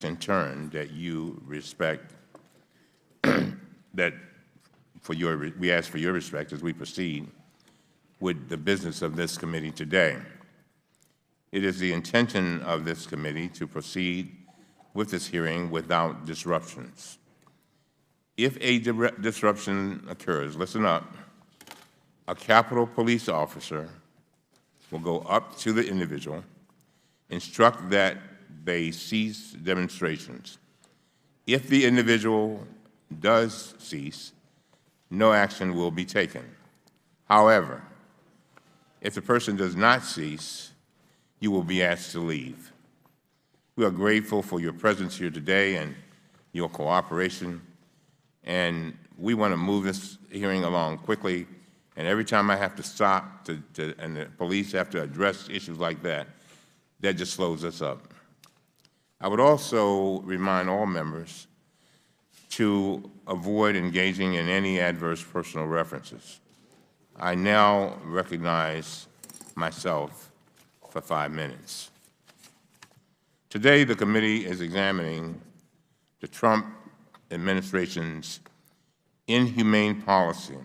in turn that you respect, that we ask for your respect as we proceed with the business of this committee today. It is the intention of this committee to proceed with this hearing without disruptions. If a disruption occurs, listen up, a Capitol Police officer will go up to the individual, instruct that they cease demonstrations. If the individual does cease, no action will be taken. However, if the person does not cease, you will be asked to leave. We are grateful for your presence here today and your cooperation, and we want to move this hearing along quickly. And every time I have to stop and the police have to address issues like that, that just slows us up. I would also remind all members to avoid engaging in any adverse personal references. I now recognize myself for 5 minutes. Today, the committee is examining the Trump administration's inhumane policy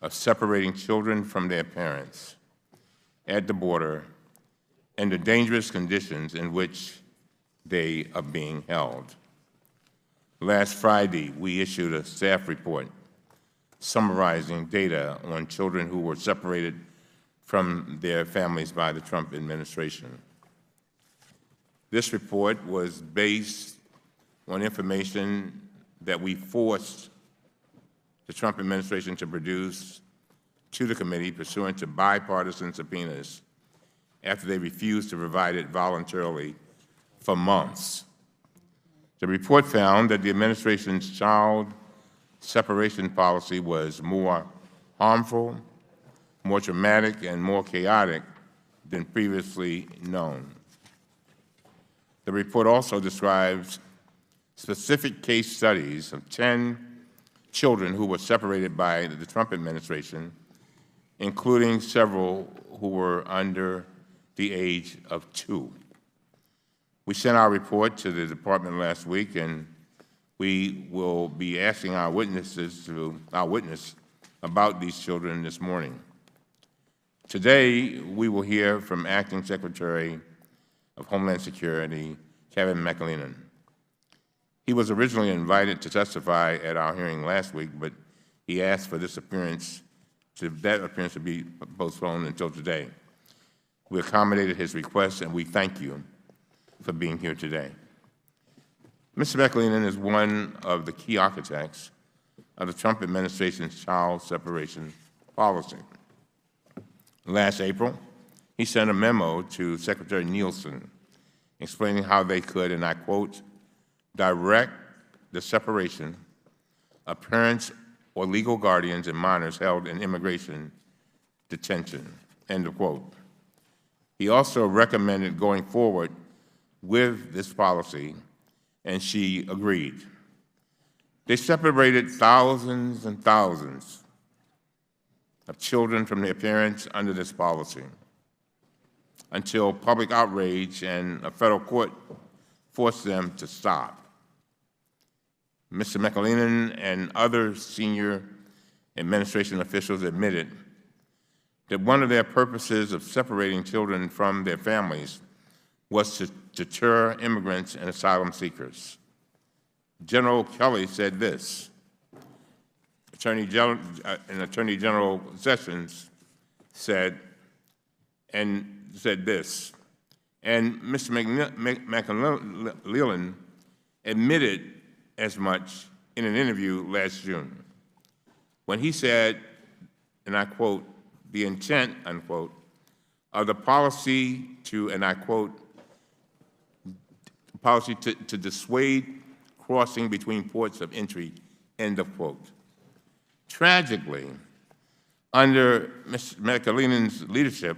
of separating children from their parents at the border and the dangerous conditions in which they are being held. Last Friday, we issued a staff report summarizing data on children who were separated from their families by the Trump administration. This report was based on information that we forced the Trump administration to produce to the committee pursuant to bipartisan subpoenas after they refused to provide it voluntarily for months. The report found that the administration's child separation policy was more harmful, more traumatic, and more chaotic than previously known. The report also describes specific case studies of 10 children who were separated by the Trump administration, including several who were under the age of 2. We sent our report to the department last week, and we will be asking our witness about these children this morning. Today, we will hear from Acting Secretary of Homeland Security, Kevin McAleenan. He was originally invited to testify at our hearing last week, but he asked for that appearance to be postponed until today. We accommodated his request, and we thank you for being here today. Mr. McAleenan is one of the key architects of the Trump administration's child separation policy. Last April, he sent a memo to Secretary Nielsen explaining how they could, and I quote, direct the separation of parents or legal guardians and minors held in immigration detention, end of quote. He also recommended going forward with this policy, and she agreed. They separated thousands and thousands of children from their parents under this policy until public outrage and a federal court forced them to stop. Mr. McAleenan and other senior administration officials admitted that one of their purposes of separating children from their families was to deter immigrants and asylum seekers. General Kelly said this. Attorney General Sessions said this. And Mr. McAleenan admitted as much in an interview last June when he said, and I quote, the intent, unquote, of the policy to, and I quote, policy to dissuade crossing between ports of entry, end of quote. Tragically, under Mr. McAleenan's leadership,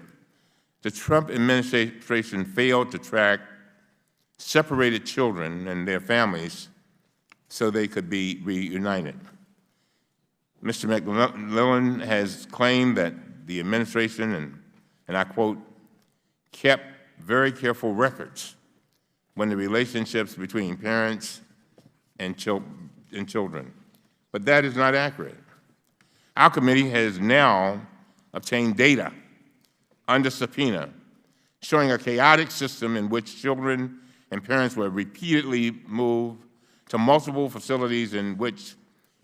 the Trump administration failed to track separated children and their families so they could be reunited. Mr. McAleenan has claimed that the administration, and I quote, kept very careful records when the relationships between parents and children. But that is not accurate. Our committee has now obtained data under subpoena showing a chaotic system in which children and parents were repeatedly moved to multiple facilities, in which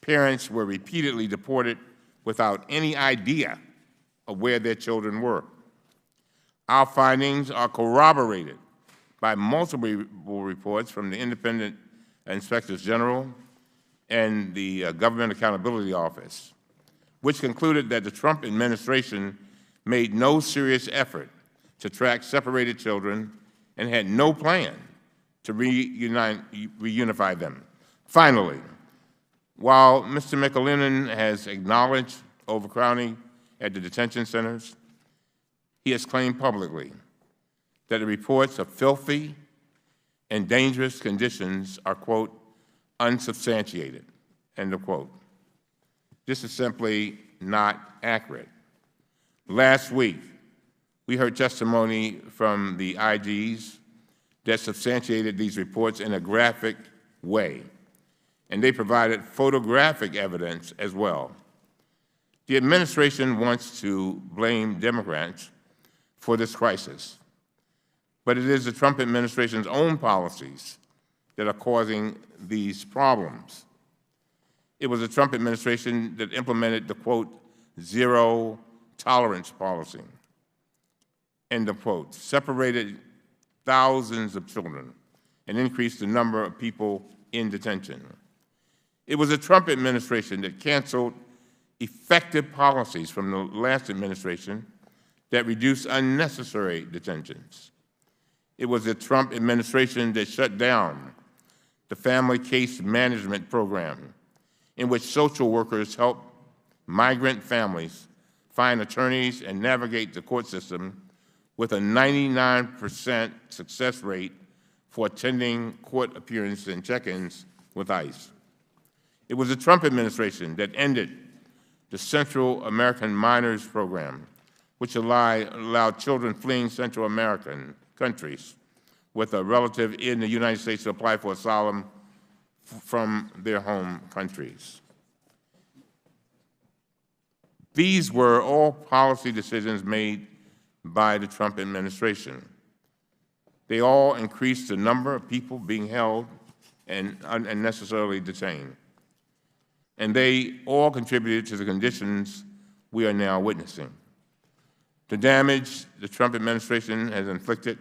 parents were repeatedly deported without any idea of where their children were. Our findings are corroborated by multiple reports from the independent inspectors general and the Government Accountability Office, which concluded that the Trump administration made no serious effort to track separated children and had no plan to reunify them. Finally, while Mr. McAleenan has acknowledged overcrowding at the detention centers, he has claimed publicly that the reports of filthy and dangerous conditions are, quote, unsubstantiated, end of quote. This is simply not accurate. Last week, we heard testimony from the IGs that substantiated these reports in a graphic way, and they provided photographic evidence as well. The administration wants to blame Democrats for this crisis, but it is the Trump administration's own policies that are causing these problems. It was the Trump administration that implemented the, quote, zero tolerance policy, end of quote, separated thousands of children and increased the number of people in detention. It was the Trump administration that canceled effective policies from the last administration that reduced unnecessary detentions. It was the Trump administration that shut down the Family Case Management Program, in which social workers help migrant families find attorneys and navigate the court system with a 99% success rate for attending court appearances and check-ins with ICE. It was the Trump administration that ended the Central American Minors Program, which allowed children fleeing Central American countries with a relative in the United States to apply for asylum from their home countries. These were all policy decisions made by the Trump administration. They all increased the number of people being held and unnecessarily detained. And they all contributed to the conditions we are now witnessing. The damage the Trump administration has inflicted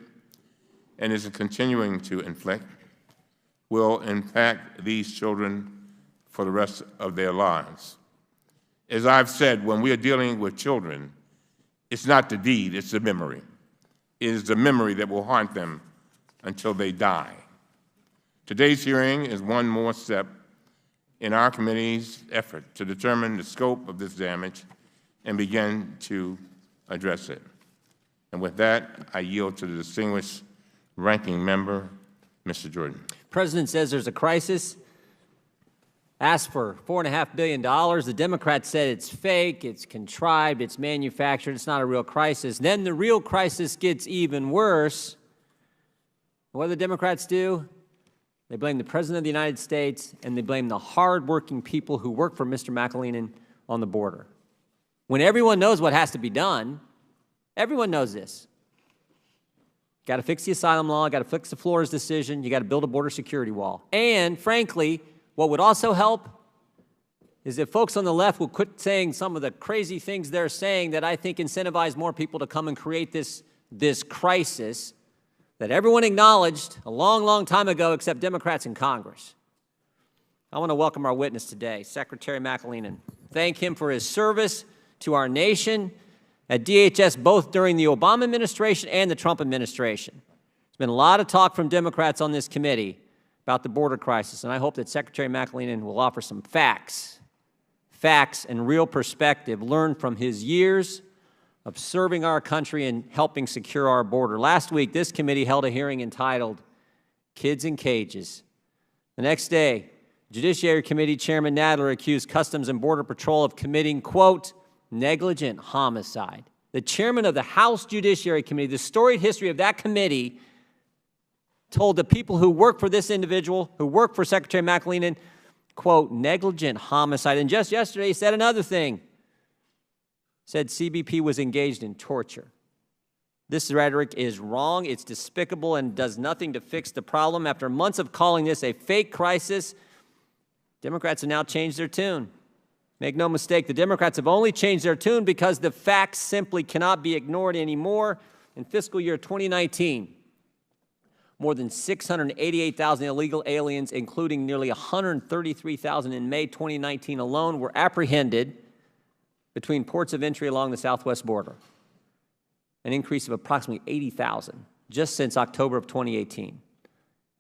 and is continuing to inflict will impact these children for the rest of their lives. As I've said, when we are dealing with children, it's not the deed, it's the memory. It is the memory that will haunt them until they die. Today's hearing is one more step in our committee's effort to determine the scope of this damage and begin to address it. And with that, I yield to the distinguished ranking member, Mr. Jordan. The President says there's a crisis, asked for $4.5 billion. The Democrats said it's fake, it's contrived, it's manufactured, it's not a real crisis. Then the real crisis gets even worse. What do the Democrats do? They blame the President of the United States, and they blame the hardworking people who work for Mr. McAleenan on the border. When everyone knows what has to be done, everyone knows this. Got to fix the asylum law, got to fix the Flores decision, you got to build a border security wall. And frankly, what would also help is if folks on the left will quit saying some of the crazy things they're saying that I think incentivize more people to come and create this crisis that everyone acknowledged a long, long time ago except Democrats in Congress. I want to welcome our witness today, Secretary McAleenan. Thank him for his service to our nation at DHS, both during the Obama administration and the Trump administration. There's been a lot of talk from Democrats on this committee about the border crisis, and I hope that Secretary McAleenan will offer some facts and real perspective learned from his years of serving our country and helping secure our border. Last week, this committee held a hearing entitled Kids in Cages. The next day, Judiciary Committee Chairman Nadler accused Customs and Border Patrol of committing, quote, negligent homicide. The chairman of the House Judiciary Committee, the storied history of that committee told the people who work for this individual, who work for Secretary McAleenan, quote, negligent homicide. And just yesterday, he said another thing. Said CBP was engaged in torture. This rhetoric is wrong, it's despicable, and does nothing to fix the problem. After months of calling this a fake crisis, Democrats have now changed their tune. Make no mistake, the Democrats have only changed their tune because the facts simply cannot be ignored anymore. In fiscal year 2019, more than 688,000 illegal aliens, including nearly 133,000 in May 2019 alone, were apprehended between ports of entry along the southwest border, an increase of approximately 80,000 just since October of 2018.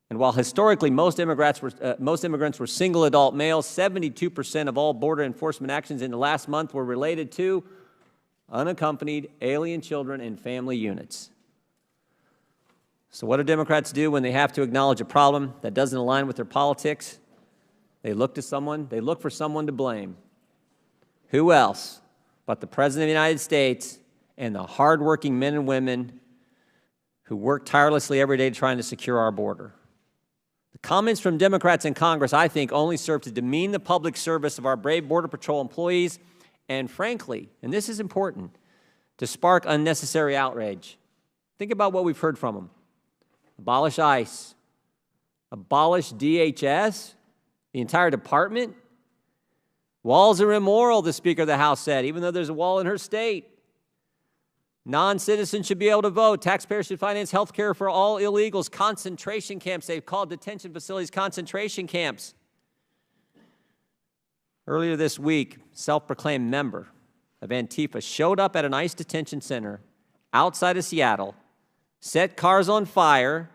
And while historically most immigrants were single adult males, 72% of all border enforcement actions in the last month were related to unaccompanied alien children and family units. So what do Democrats do when they have to acknowledge a problem that doesn't align with their politics? They look for someone to blame. Who else but the President of the United States and the hardworking men and women who work tirelessly every day trying to secure our border? The comments from Democrats in Congress, I think, only serve to demean the public service of our brave Border Patrol employees and, frankly, and this is important, to spark unnecessary outrage. Think about what we've heard from them. Abolish ICE. Abolish DHS. The entire department. Walls are immoral, the Speaker of the House said, even though there's a wall in her state. Non-citizens should be able to vote. Taxpayers should finance health care for all illegals. Concentration camps. They've called detention facilities concentration camps. Earlier this week, self-proclaimed member of Antifa showed up at an ICE detention center outside of Seattle, set cars on fire,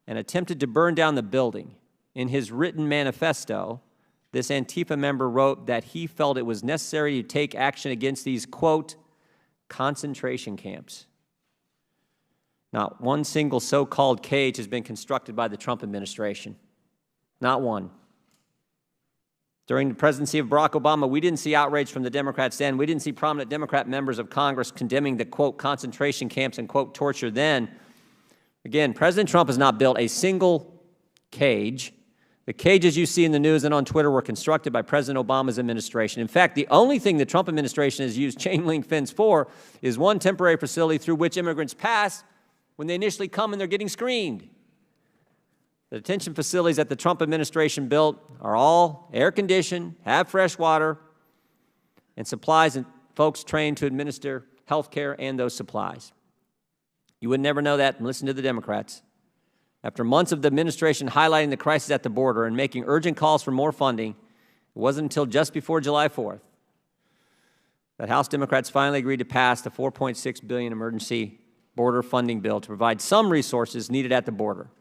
and attempted to burn down the building. In his written manifesto, this Antifa member wrote that he felt it was necessary to take action against these, quote, concentration camps. Not one single so-called cage has been constructed by the Trump administration. Not one. During the presidency of Barack Obama, we didn't see outrage from the Democrats then. We didn't see prominent Democrat members of Congress condemning the, quote, concentration camps and, quote, torture then. Again, President Trump has not built a single cage. The cages you see in the news and on Twitter were constructed by President Obama's administration. In fact, the only thing the Trump administration has used chain link fence for is one temporary facility through which immigrants pass when they initially come and they're getting screened. The detention facilities that the Trump administration built are all air-conditioned, have fresh water, and supplies and folks trained to administer health care and those supplies. You would never know that and listen to the Democrats. After months of the administration highlighting the crisis at the border and making urgent calls for more funding, it wasn't until just before July 4th that House Democrats finally agreed to pass the $4.6 billion emergency border funding bill to provide some resources needed at the border.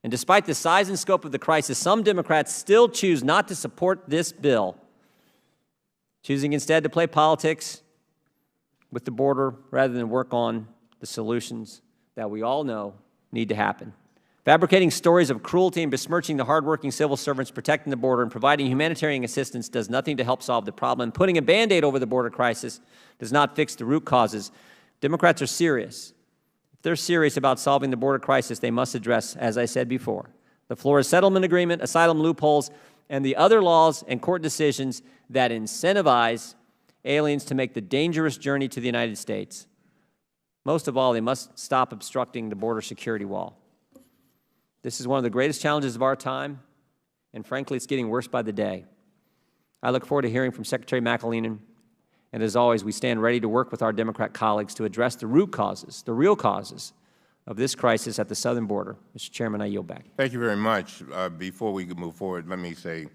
And despite the size and scope of the crisis, some Democrats still choose not to support this bill, choosing instead to play politics with the border rather than work on the solutions that we all know need to happen. Fabricating stories of cruelty and besmirching the hardworking civil servants protecting the border and providing humanitarian assistance does nothing to help solve the problem. Putting a Band-Aid over the border crisis does not fix the root causes. Democrats are serious. If they're serious about solving the border crisis, they must address, as I said before, the Flores settlement agreement, asylum loopholes, and the other laws and court decisions that incentivize aliens to make the dangerous journey to the United States. Most of all, they must stop obstructing the border security wall. This is one of the greatest challenges of our time, and frankly, it's getting worse by the day. I look forward to hearing from Secretary McAleenan, and as always, we stand ready to work with our Democrat colleagues to address the root causes, the real causes of this crisis at the southern border. Mr. Chairman, I yield back. Thank you very much. Before we move forward, let me say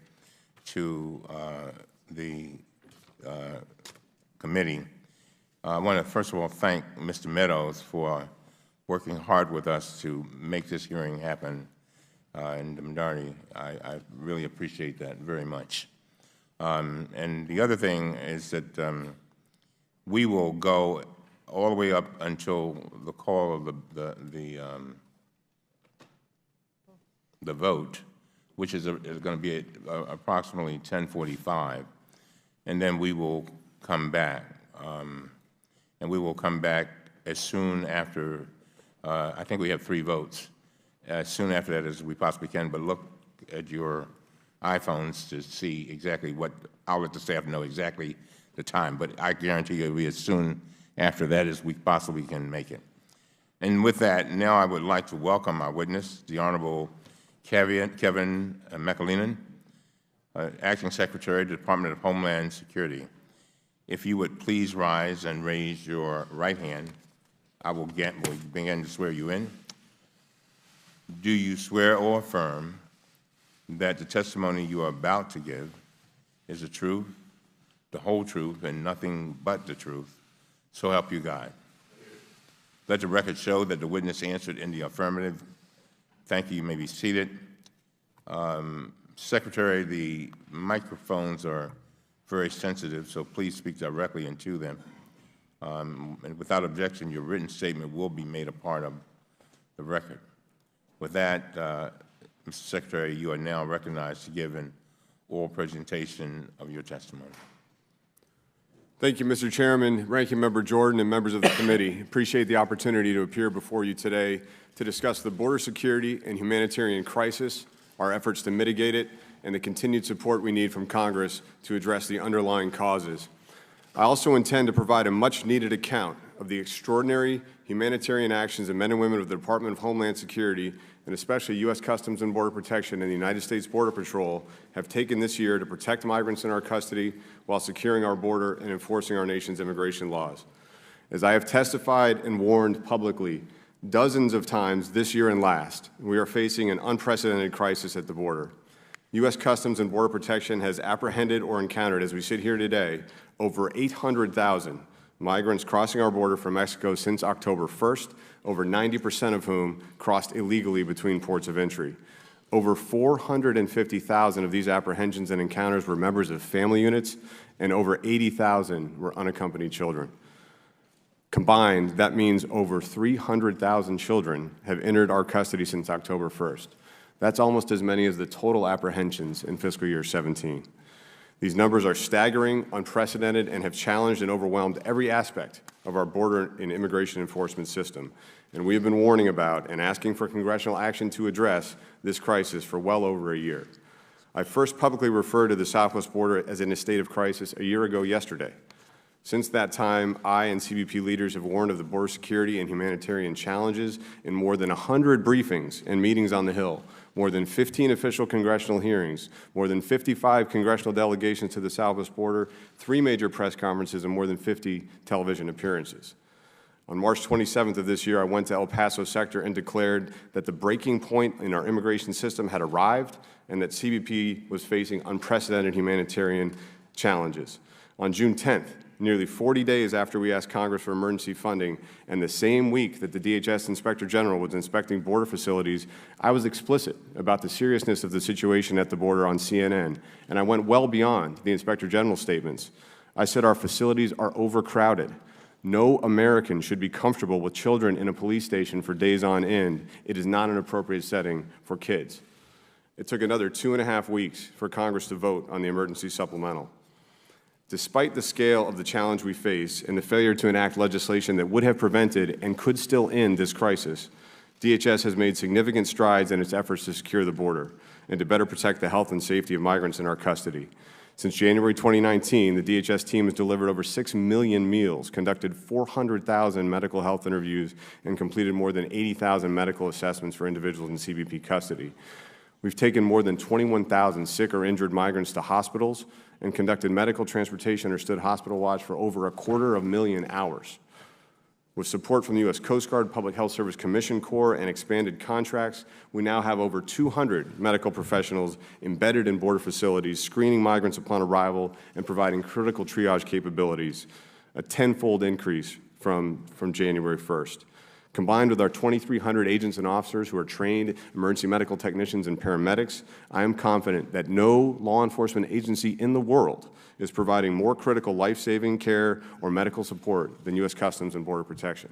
to the committee, I want to first of all thank Mr. Meadows for working hard with us to make this hearing happen in the majority. I really appreciate that very much. And the other thing is that we will go all the way up until the call of the vote, which is going to be at approximately 10:45, and then we will come back. And we will come back as soon after, I think we have 3 votes. as soon after that as we possibly can, but look at your iPhones to see exactly what, I'll let the staff know exactly the time, but I guarantee you it'll be as soon after that as we possibly can make it. And with that, now I would like to welcome our witness, the Honorable Kevin McAleenan, Acting Secretary of the Department of Homeland Security. If you would please rise and raise your right hand, I will begin to swear you in. Do you swear or affirm that the testimony you are about to give is the truth, the whole truth, and nothing but the truth? So help you God. Let the record show that the witness answered in the affirmative. Thank you. You may be seated. Secretary, the microphones are very sensitive, so please speak directly into them. And without objection, your written statement will be made a part of the record. With that, Mr. Secretary, you are now recognized to give an oral presentation of your testimony. Thank you, Mr. Chairman, Ranking Member Jordan, and members of the committee. Appreciate the opportunity to appear before you today to discuss the border security and humanitarian crisis, our efforts to mitigate it, and the continued support we need from Congress to address the underlying causes. I also intend to provide a much-needed account of the extraordinary humanitarian actions of men and women of the Department of Homeland Security, and especially U.S. Customs and Border Protection and the United States Border Patrol, have taken this year to protect migrants in our custody while securing our border and enforcing our nation's immigration laws. As I have testified and warned publicly dozens of times this year and last, we are facing an unprecedented crisis at the border. U.S. Customs and Border Protection has apprehended or encountered, as we sit here today, over 800,000 migrants crossing our border from Mexico since October 1st, over 90% of whom crossed illegally between ports of entry. Over 450,000 of these apprehensions and encounters were members of family units, and over 80,000 were unaccompanied children. Combined, that means over 300,000 children have entered our custody since October 1st. That's almost as many as the total apprehensions in fiscal year 17. These numbers are staggering, unprecedented, and have challenged and overwhelmed every aspect of our border and immigration enforcement system. And we have been warning about and asking for congressional action to address this crisis for well over a year. I first publicly referred to the southwest border as in a state of crisis a year ago yesterday. Since that time, I and CBP leaders have warned of the border security and humanitarian challenges in more than 100 briefings and meetings on the Hill, more than 15 official congressional hearings, more than 55 congressional delegations to the southwest border, 3 major press conferences, and more than 50 television appearances. On March 27th of this year, I went to El Paso sector and declared that the breaking point in our immigration system had arrived and that CBP was facing unprecedented humanitarian challenges. On June 10th, nearly 40 days after we asked Congress for emergency funding, and the same week that the DHS Inspector General was inspecting border facilities, I was explicit about the seriousness of the situation at the border on CNN, and I went well beyond the Inspector General's statements. I said our facilities are overcrowded. No American should be comfortable with children in a police station for days on end. It is not an appropriate setting for kids. It took another 2.5 weeks for Congress to vote on the emergency supplemental. Despite the scale of the challenge we face and the failure to enact legislation that would have prevented and could still end this crisis, DHS has made significant strides in its efforts to secure the border and to better protect the health and safety of migrants in our custody. Since January 2019, the DHS team has delivered over 6 million meals, conducted 400,000 medical health interviews, and completed more than 80,000 medical assessments for individuals in CBP custody. We've taken more than 21,000 sick or injured migrants to hospitals and conducted medical transportation or stood hospital watch for over 250,000 hours. With support from the U.S. Coast Guard, Public Health Service Commission Corps, and expanded contracts, we now have over 200 medical professionals embedded in border facilities, screening migrants upon arrival and providing critical triage capabilities, a tenfold increase from January 1st. Combined with our 2,300 agents and officers who are trained emergency medical technicians and paramedics, I am confident that no law enforcement agency in the world is providing more critical life-saving care or medical support than U.S. Customs and Border Protection.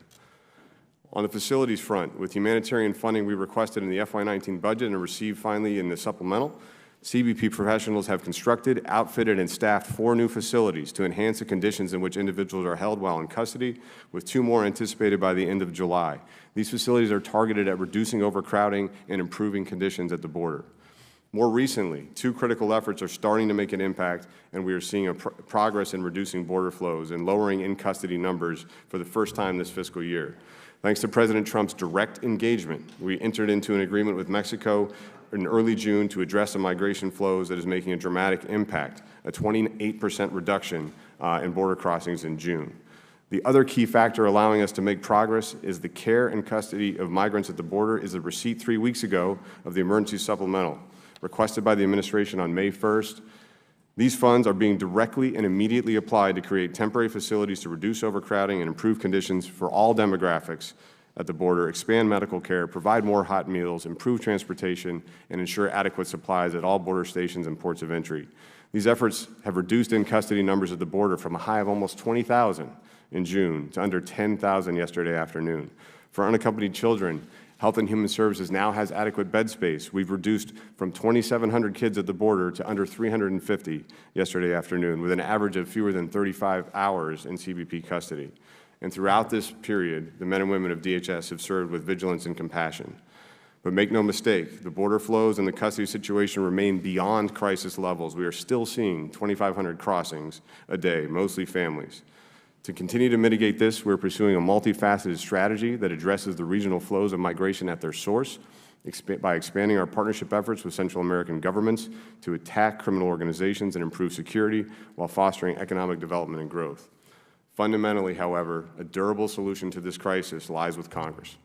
On the facilities front, with humanitarian funding we requested in the FY19 budget and received finally in the supplemental, CBP professionals have constructed, outfitted, and staffed 4 new facilities to enhance the conditions in which individuals are held while in custody, with 2 more anticipated by the end of July. These facilities are targeted at reducing overcrowding and improving conditions at the border. More recently, 2 critical efforts are starting to make an impact, and we are seeing a progress in reducing border flows and lowering in-custody numbers for the first time this fiscal year. Thanks to President Trump's direct engagement, we entered into an agreement with Mexico in early June to address the migration flows that is making a dramatic impact, a 28% reduction in border crossings in June. The other key factor allowing us to make progress is the care and custody of migrants at the border is the receipt 3 weeks ago of the emergency supplemental requested by the administration on May 1st. These funds are being directly and immediately applied to create temporary facilities to reduce overcrowding and improve conditions for all demographics at the border, expand medical care, provide more hot meals, improve transportation, and ensure adequate supplies at all border stations and ports of entry. These efforts have reduced in-custody numbers at the border from a high of almost 20,000 in June to under 10,000 yesterday afternoon. For unaccompanied children, Health and Human Services now has adequate bed space. We've reduced from 2,700 kids at the border to under 350 yesterday afternoon, with an average of fewer than 35 hours in CBP custody. And throughout this period, the men and women of DHS have served with vigilance and compassion. But make no mistake, the border flows and the custody situation remain beyond crisis levels. We are still seeing 2,500 crossings a day, mostly families. To continue to mitigate this, we're pursuing a multifaceted strategy that addresses the regional flows of migration at their source by expanding our partnership efforts with Central American governments to attack criminal organizations and improve security while fostering economic development and growth. Fundamentally, however, a durable solution to this crisis lies with Congress,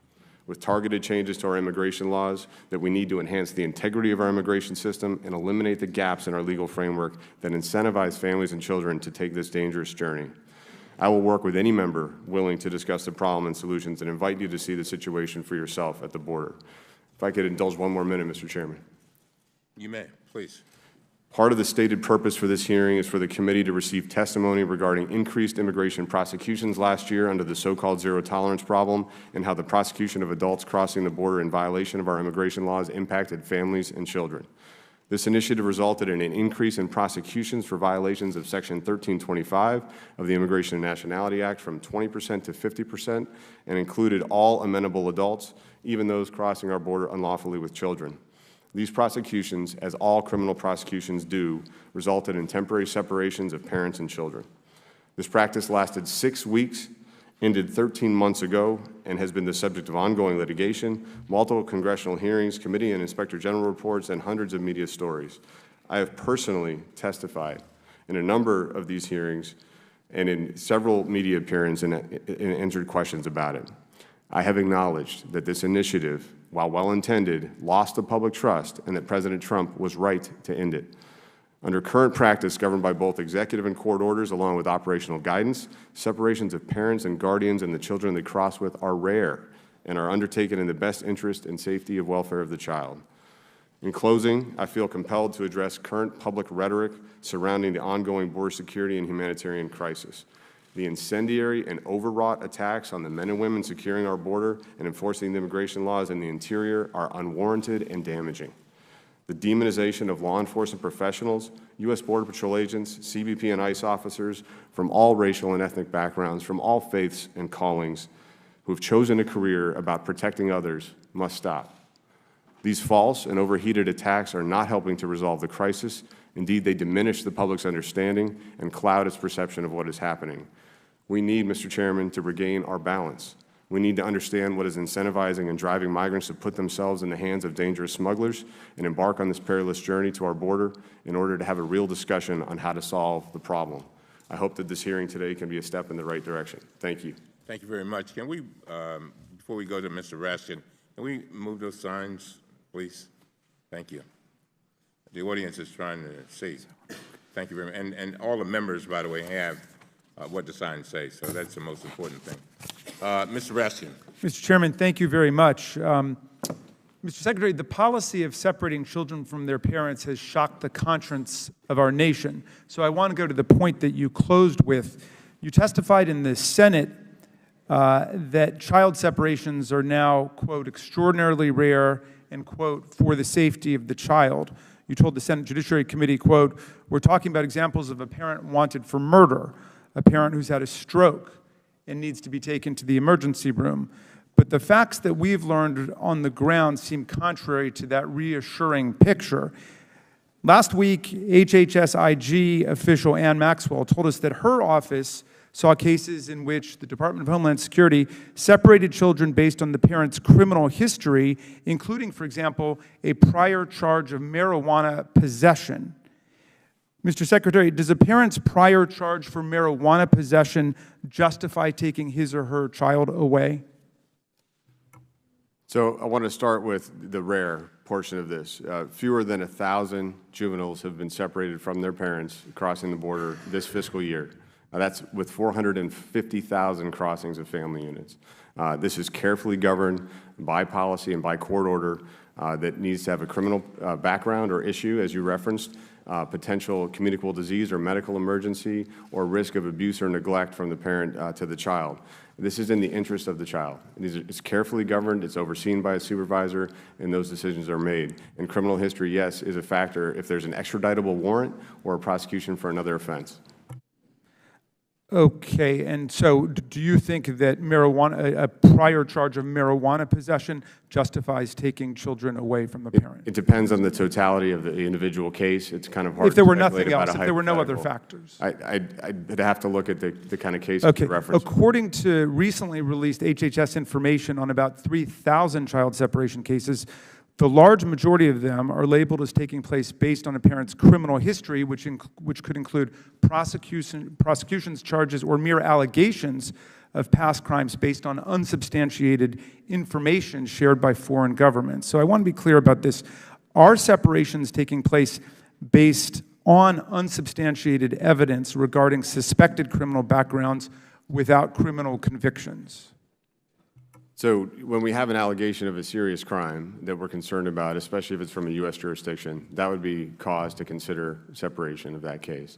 with targeted changes to our immigration laws that we need to enhance the integrity of our immigration system and eliminate the gaps in our legal framework that incentivize families and children to take this dangerous journey. I will work with any member willing to discuss the problem and solutions and invite you to see the situation for yourself at the border. If I could indulge 1 more minute, Mr. Chairman. You may, please. Part of the stated purpose for this hearing is for the committee to receive testimony regarding increased immigration prosecutions last year under the so-called zero-tolerance problem and how the prosecution of adults crossing the border in violation of our immigration laws impacted families and children. This initiative resulted in an increase in prosecutions for violations of Section 1325 of the Immigration and Nationality Act from 20% to 50% and included all amenable adults, even those crossing our border unlawfully with children. These prosecutions, as all criminal prosecutions do, resulted in temporary separations of parents and children. This practice lasted 6 weeks, ended 13 months ago, and has been the subject of ongoing litigation, multiple congressional hearings, committee and inspector general reports, and hundreds of media stories. I have personally testified in a number of these hearings and in several media appearances and answered questions about it. I have acknowledged that this initiative, while well-intended, lost the public trust and that President Trump was right to end it. Under current practice governed by both executive and court orders along with operational guidance, separations of parents and guardians and the children they cross with are rare and are undertaken in the best interest and safety of welfare of the child. In closing, I feel compelled to address current public rhetoric surrounding the ongoing border security and humanitarian crisis. The incendiary and overwrought attacks on the men and women securing our border and enforcing the immigration laws in the interior are unwarranted and damaging. The demonization of law enforcement professionals, U.S. Border Patrol agents, CBP and ICE officers from all racial and ethnic backgrounds, from all faiths and callings, who have chosen a career about protecting others must stop. These false and overheated attacks are not helping to resolve the crisis. Indeed, they diminish the public's understanding and cloud its perception of what is happening. We need, Mr. Chairman, to regain our balance. We need to understand what is incentivizing and driving migrants to put themselves in the hands of dangerous smugglers and embark on this perilous journey to our border in order to have a real discussion on how to solve the problem. I hope that this hearing today can be a step in the right direction. Thank you. Thank you very much. Can we, before we go to Mr. Raskin, can we move those signs, please? Thank you. The audience is trying to see. Thank you very much. And all the members, by the way, have what the signs say, so that's the most important thing. Mr. Raskin. Mr. Chairman, thank you very much. Mr. Secretary, the policy of separating children from their parents has shocked the conscience of our nation. So I want to go to the point that you closed with. You testified in the Senate that child separations are now, quote, extraordinarily rare and, quote, for the safety of the child. You told the Senate Judiciary Committee, quote, "We're talking about examples of a parent wanted for murder, a parent who's had a stroke and needs to be taken to the emergency room. But the facts that we've learned on the ground seem contrary to that reassuring picture." Last week, HHS IG official Ann Maxwell told us that her office saw cases in which the Department of Homeland Security separated children based on the parent's criminal history, including, for example, a prior charge of marijuana possession. Mr. Secretary, does a parent's prior charge for marijuana possession justify taking his or her child away? So I want to start with the rare portion of this. Fewer than 1,000 juveniles have been separated from their parents crossing the border this fiscal year. That's with 450,000 crossings of family units. This is carefully governed by policy and by court order that needs to have a criminal background or issue, as you referenced, potential communicable disease or medical emergency, or risk of abuse or neglect from the parent to the child. This is in the interest of the child. It's carefully governed, it's overseen by a supervisor, and those decisions are made. And criminal history, yes, is a factor if there's an extraditable warrant or a prosecution for another offense. Okay, and so do you think that a prior charge of marijuana possession justifies taking children away from the parent? It depends on the totality of the individual case. It's kind of hard if there to were speculate nothing about else, a if there were no other hypothetical. factors. I'd have to look at the kind of case Okay, you referenced. according to recently released HHS information on about 3,000 child separation cases, the large majority of them are labeled as taking place based on a parent's criminal history, which could include prosecutions, charges, or mere allegations of past crimes based on unsubstantiated information shared by foreign governments. So I want to be clear about this. Are separations taking place based on unsubstantiated evidence regarding suspected criminal backgrounds without criminal convictions? So when we have an allegation of a serious crime that we're concerned about, especially if it's from a U.S. jurisdiction, that would be cause to consider separation of that case.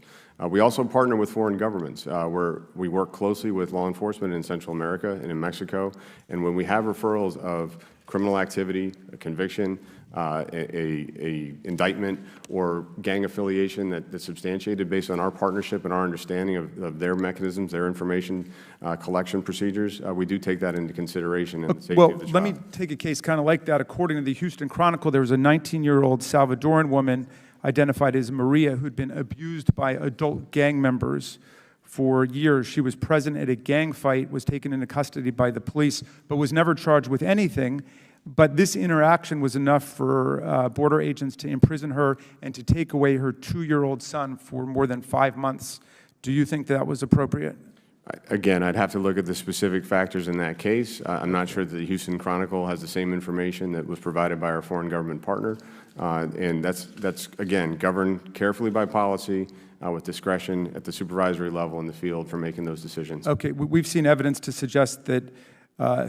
We also partner with foreign governments, where we work closely with law enforcement in Central America and in Mexico. And when we have referrals of criminal activity, a conviction, a indictment, or gang affiliation that's substantiated based on our partnership and our understanding of their mechanisms, their information collection procedures, we do take that into consideration in the safety of the child. Let me take a case kind of like that. According to the Houston Chronicle, there was a 19-year-old Salvadoran woman identified as Maria who'd been abused by adult gang members for years. She was present at a gang fight, was taken into custody by the police, but was never charged with anything. But this interaction was enough for border agents to imprison her and to take away her 2-year-old son for more than 5 months. Do you think that was appropriate? Again, I'd have to look at the specific factors in that case. I'm not sure that the Houston Chronicle has the same information that was provided by our foreign government partner. And that's, again, governed carefully by policy with discretion at the supervisory level in the field for making those decisions. Okay, we've seen evidence to suggest that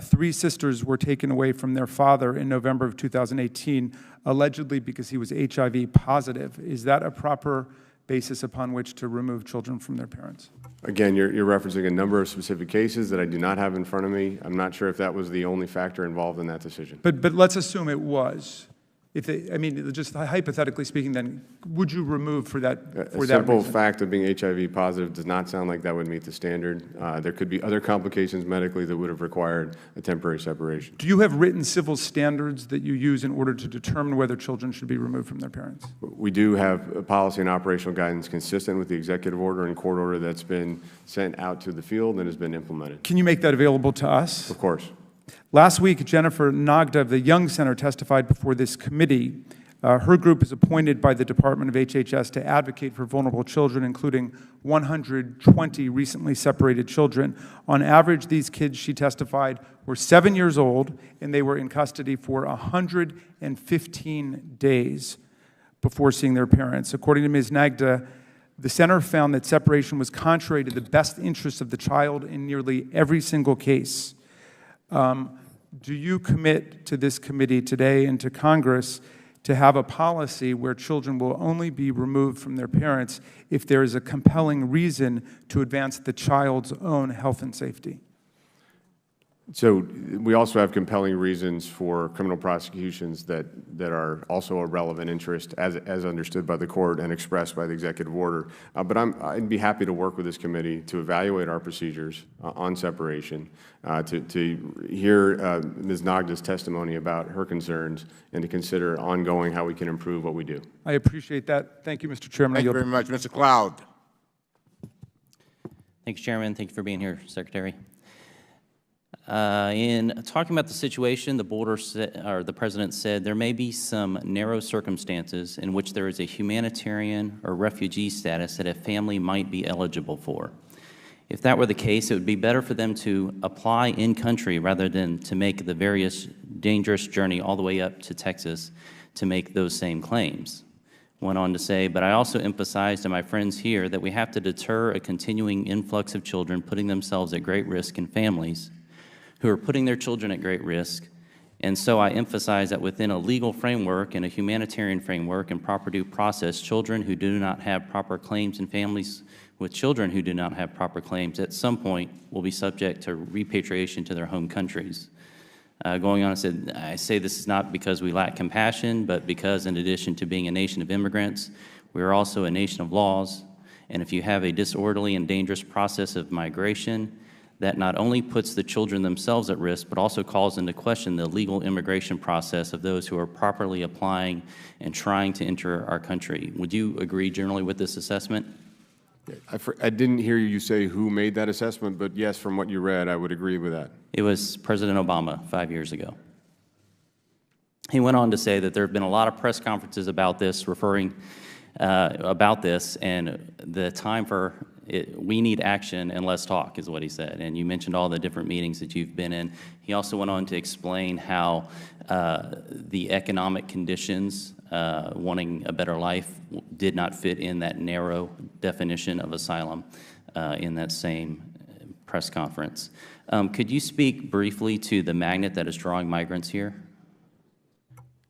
3 sisters were taken away from their father in November of 2018, allegedly because he was HIV positive. Is that a proper basis upon which to remove children from their parents? Again, you're referencing a number of specific cases that I do not have in front of me. I'm not sure if that was the only factor involved in that decision. But let's assume it was. If they, I mean, just hypothetically speaking, then would you remove for that A simple fact of being HIV positive does not sound like that would meet the standard. There could be other complications medically that would have required a temporary separation. Do you have written civil standards that you use in order to determine whether children should be removed from their parents? We do have a policy and operational guidance consistent with the executive order and court order that's been sent out to the field and has been implemented. Can you make that available to us? Of course. Last week, Jennifer Nagda of the Young Center testified before this committee. Her group is appointed by the Department of HHS to advocate for vulnerable children, including 120 recently separated children. On average, these kids, she testified, were 7 years old, and they were in custody for 115 days before seeing their parents. According to Ms. Nagda, the center found that separation was contrary to the best interests of the child in nearly every single case. Do you commit to this committee today and to Congress to have a policy where children will only be removed from their parents if there is a compelling reason to advance the child's own health and safety? So we also have compelling reasons for criminal prosecutions that are also a relevant interest as understood by the court and expressed by the executive order. But I'd be happy to work with this committee to evaluate our procedures on separation, to hear Ms. Nagda's testimony about her concerns, and to consider ongoing how we can improve what we do. I appreciate that. Thank you, Mr. Chairman. Thank you very much. Mr. Cloud. Thank you, Chairman. Thank you for being here, Secretary. In talking about the situation, the President said there may be some narrow circumstances in which there is a humanitarian or refugee status that a family might be eligible for. If that were the case, it would be better for them to apply in country rather than to make the various dangerous journey all the way up to Texas to make those same claims. Went on to say, but I also emphasized to my friends here that we have to deter a continuing influx of children putting themselves at great risk and families who are putting their children at great risk. And so I emphasize that within a legal framework and a humanitarian framework and proper due process, children who do not have proper claims and families with children who do not have proper claims at some point will be subject to repatriation to their home countries. Going on, I say this is not because we lack compassion, but because in addition to being a nation of immigrants, we are also a nation of laws. And if you have a disorderly and dangerous process of migration, that not only puts the children themselves at risk, but also calls into question the legal immigration process of those who are properly applying and trying to enter our country. Would you agree generally with this assessment? I didn't hear you say who made that assessment, but yes, from what you read, I would agree with that. It was President Obama 5 years ago. He went on to say that there have been a lot of press conferences about this, referring about this, and the time for it, we need action and less talk, is what he said. And you mentioned all the different meetings that you've been in. He also went on to explain how the economic conditions, wanting a better life, did not fit in that narrow definition of asylum in that same press conference. Could you speak briefly to the magnet that is drawing migrants here?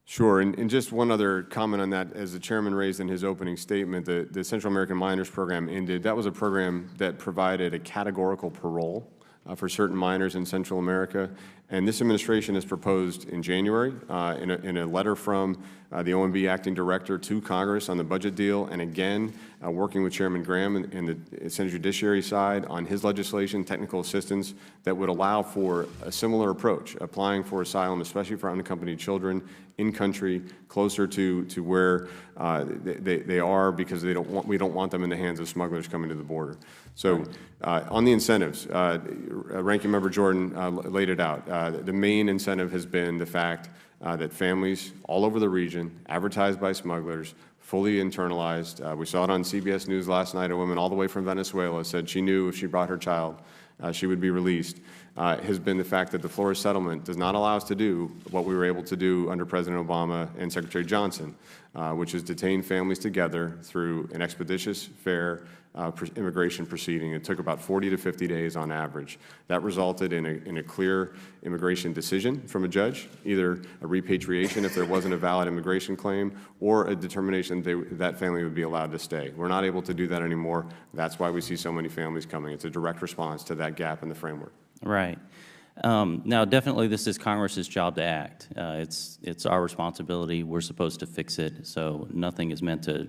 Sure, and just one other comment on that. As the chairman raised in his opening statement, the Central American Minors Program ended. That was a program that provided a categorical parole for certain minors in Central America. And this administration has proposed in January, in a letter from the OMB acting director to Congress on the budget deal, and again, working with Chairman Graham and the Senate Judiciary side on his legislation, technical assistance, that would allow for a similar approach, applying for asylum, especially for unaccompanied children, in country, closer to where they are, because we don't want them in the hands of smugglers coming to the border. So on the incentives, Ranking Member Jordan laid it out. The main incentive has been the fact that families all over the region, advertised by smugglers, fully internalized. We saw it on CBS News last night. A woman all the way from Venezuela said she knew if she brought her child, she would be released. Has been the fact that the Flores settlement does not allow us to do what we were able to do under President Obama and Secretary Johnson, which is detain families together through an expeditious, fair immigration proceeding. It took about 40 to 50 days on average. That resulted in a clear immigration decision from a judge, either a repatriation if there wasn't a valid immigration claim, or a determination that family would be allowed to stay. We're not able to do that anymore. That's why we see so many families coming. It's a direct response to that gap in the framework. Right. Now, definitely this is Congress's job to act. It's our responsibility. We're supposed to fix it. So nothing is meant to,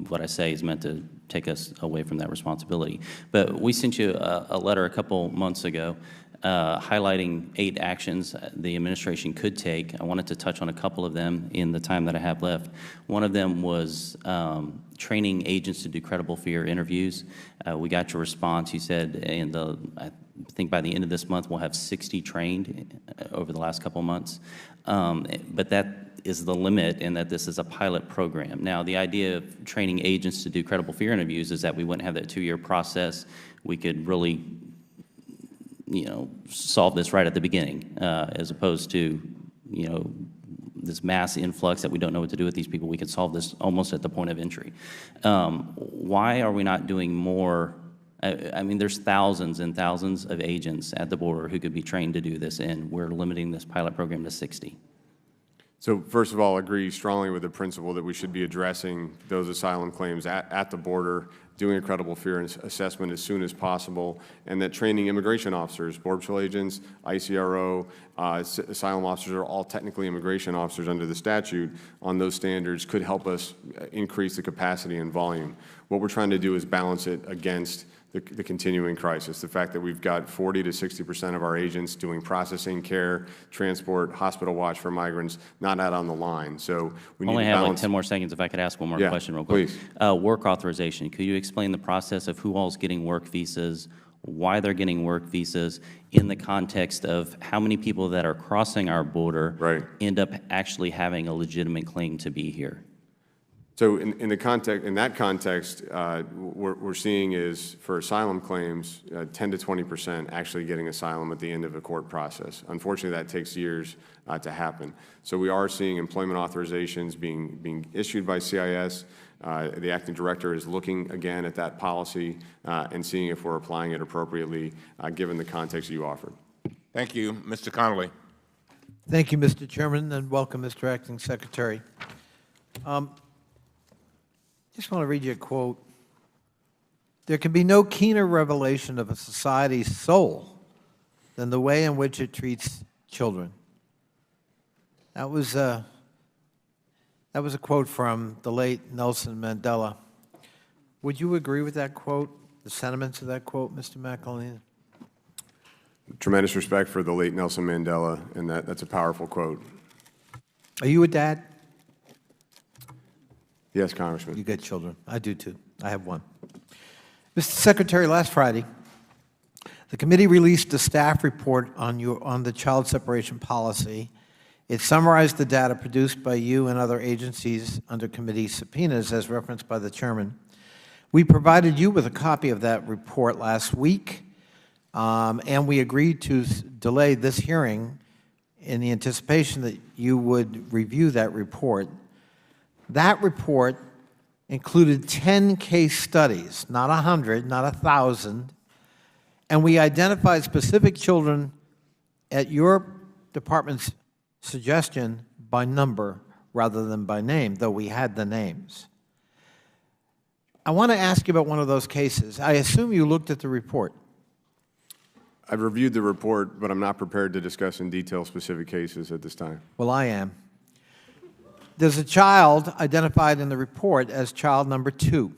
what I say is meant to take us away from that responsibility. But we sent you a letter a couple months ago highlighting 8 actions the administration could take. I wanted to touch on a couple of them in the time that I have left. One of them was training agents to do credible fear interviews. We got your response. You said I think by the end of this month, we'll have 60 trained over the last couple months. But that is the limit in that this is a pilot program. Now, the idea of training agents to do credible fear interviews is that we wouldn't have that 2-year process. We could really, solve this right at the beginning, as opposed to, this mass influx that we don't know what to do with these people. We could solve this almost at the point of entry. Why are we not doing more? I mean, there's thousands and thousands of agents at the border who could be trained to do this, and we're limiting this pilot program to 60. So first of all, I agree strongly with the principle that we should be addressing those asylum claims at the border doing a credible fear assessment as soon as possible, and that training immigration officers, Border Patrol agents, ICRO, asylum officers are all technically immigration officers under the statute on those standards could help us increase the capacity and volume. What we're trying to do is balance it against the continuing crisis, the fact that we've got 40 to 60% of our agents doing processing, care, transport, hospital watch for migrants, not out on the line. So we need Only to have like balance. 10 more seconds if I could ask one more Yeah, question real quick. please. Work authorization. Could you explain the process of who all's getting work visas, why they're getting work visas, in the context of how many people that are crossing our border end up actually having a legitimate claim to be here? So in that context, we're seeing is for asylum claims, 10 to 20% actually getting asylum at the end of a court process. Unfortunately, that takes years to happen. So we are seeing employment authorizations being issued by CIS. The acting director is looking again at that policy and seeing if we're applying it appropriately, given the context you offered. Thank you. Mr. Connolly. Thank you, Mr. Chairman, and welcome, Mr. Acting Secretary. Just want to read you a quote. There can be no keener revelation of a society's soul than the way in which it treats children. That was a quote from the late Nelson Mandela. Would you agree with that quote, the sentiments of that quote, Mr. McElhaney? Tremendous respect for the late Nelson Mandela, and that's a powerful quote. Are you a dad? Yes, Congressman. You get children. I do too. I have one. Mr. Secretary, last Friday, the committee released a staff report on the child separation policy. It summarized the data produced by you and other agencies under committee subpoenas, as referenced by the chairman. We provided you with a copy of that report last week, and we agreed to delay this hearing in the anticipation that you would review that report. That report included 10 case studies, not 100, not 1,000, and we identified specific children at your department's suggestion by number rather than by name, though we had the names. I want to ask you about one of those cases. I assume you looked at the report. I've reviewed the report, but I'm not prepared to discuss in detail specific cases at this time. Well, I am. There's a child identified in the report as child number 2.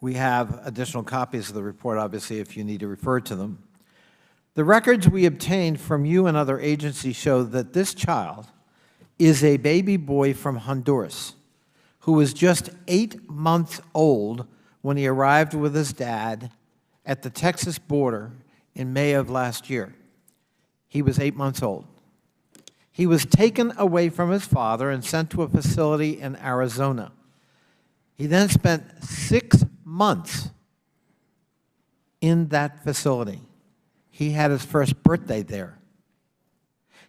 We have additional copies of the report, obviously, if you need to refer to them. The records we obtained from you and other agencies show that this child is a baby boy from Honduras who was just 8 months old when he arrived with his dad at the Texas border in May of last year. He was 8 months old. He was taken away from his father and sent to a facility in Arizona. He then spent 6 months in that facility. He had his first birthday there.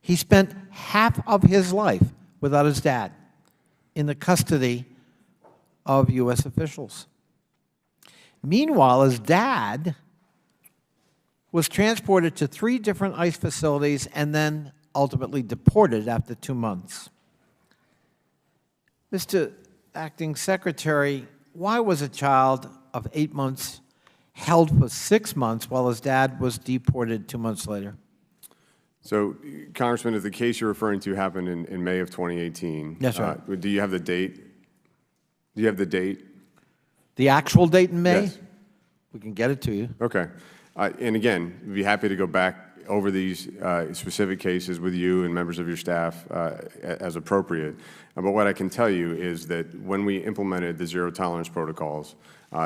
He spent half of his life without his dad in the custody of U.S. officials. Meanwhile, his dad was transported to 3 different ICE facilities and then ultimately deported after 2 months. Mr. Acting Secretary, why was a child of 8 months held for 6 months while his dad was deported 2 months later? So, Congressman, if the case you're referring to happened in May of 2018, yes, sir. Do you have the date? Do you have the date? The actual date in May? Yes. We can get it to you. Okay. And again, we'd be happy to go back over these specific cases with you and members of your staff as appropriate. But what I can tell you is that when we implemented the zero tolerance protocols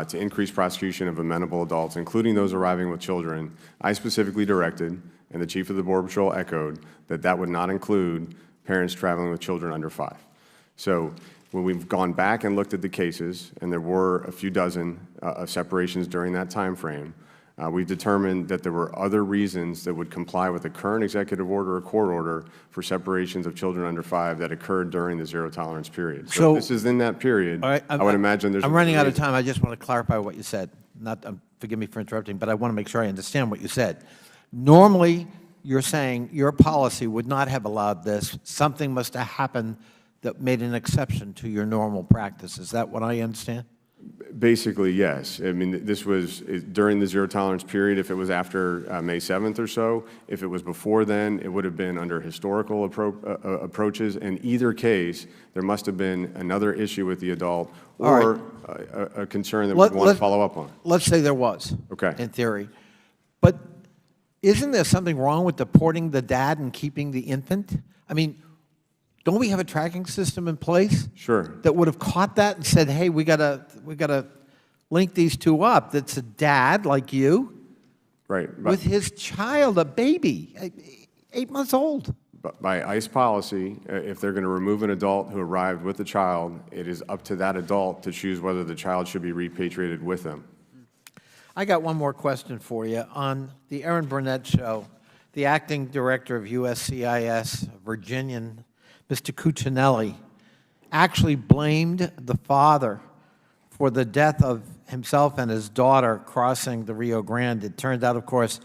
to increase prosecution of amenable adults, including those arriving with children, I specifically directed, and the Chief of the Border Patrol echoed, that that would not include parents traveling with children under 5. So when we've gone back and looked at the cases, and there were a few dozen separations during that time frame, we've determined that there were other reasons that would comply with the current executive order or court order for separations of children under 5 that occurred during the zero tolerance period. So if this is in that period, all right, I would imagine there's... I'm running out of time. I just want to clarify what you said. Forgive me for interrupting, but I want to make sure I understand what you said. Normally, you're saying your policy would not have allowed this. Something must have happened that made an exception to your normal practice. Is that what I understand? Basically, yes. I mean, this was during the zero tolerance period. If it was after May 7th or so, if it was before then, it would have been under historical approaches. In either case, there must have been another issue with the adult or a concern that we want to follow up on. Let's say there was, Okay. in theory. But isn't there something wrong with deporting the dad and keeping the infant? I mean, don't we have a tracking system in place? Sure. That would have caught that and said, hey, we gotta link these two up. That's a dad like you, Right. with his child, a baby, 8 months old. But by ICE policy, if they're going to remove an adult who arrived with the child, it is up to that adult to choose whether the child should be repatriated with them. I got one more question for you. On the Erin Burnett show, the acting director of USCIS, Virginian, Mr. Cuccinelli, actually blamed the father for the death of himself and his daughter crossing the Rio Grande. It turned out, of course,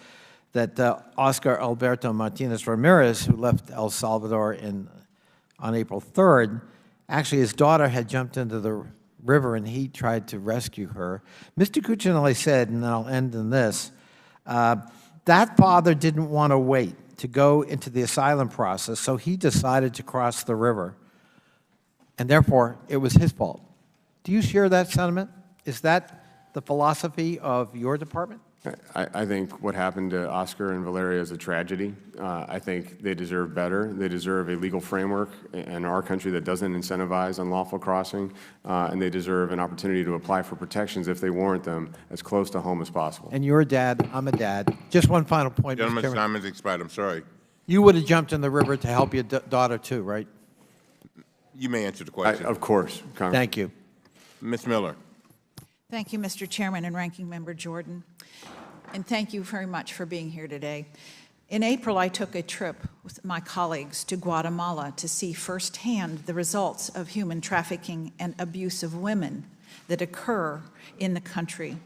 that Oscar Alberto Martinez Ramirez, who left El Salvador on April 3rd, actually his daughter had jumped into the river and he tried to rescue her. Mr. Cuccinelli said, and I'll end in this, that father didn't want to wait to go into the asylum process, so he decided to cross the river, and therefore it was his fault. Do you share that sentiment? Is that the philosophy of your department? I think what happened to Oscar and Valeria is a tragedy. I think they deserve better. They deserve a legal framework in our country that doesn't incentivize unlawful crossing, and they deserve an opportunity to apply for protections if they warrant them as close to home as possible. And you're a dad, I'm a dad. Just one final point, Mr. Gentleman's Chairman. time has expired. I'm sorry. You would have jumped in the river to help your daughter too, right? You may answer the question. Of course, Congressman. Thank you. Ms. Miller. Thank you, Mr. Chairman and Ranking Member Jordan. And thank you very much for being here today. In April, I took a trip with my colleagues to Guatemala to see firsthand the results of human trafficking and abuse of women that occur in the country.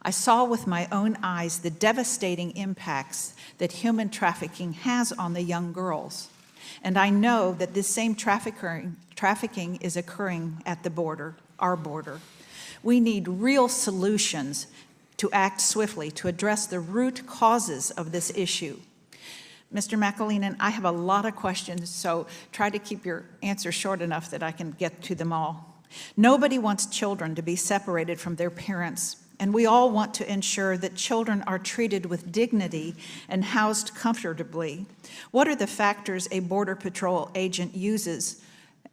I saw with my own eyes the devastating impacts that human trafficking has on the young girls. And I know that this same trafficking is occurring at the border, our border. We need real solutions to act swiftly to address the root causes of this issue. Mr. McAleenan, I have a lot of questions, so try to keep your answers short enough that I can get to them all. Nobody wants children to be separated from their parents, and we all want to ensure that children are treated with dignity and housed comfortably. What are the factors a Border Patrol agent uses,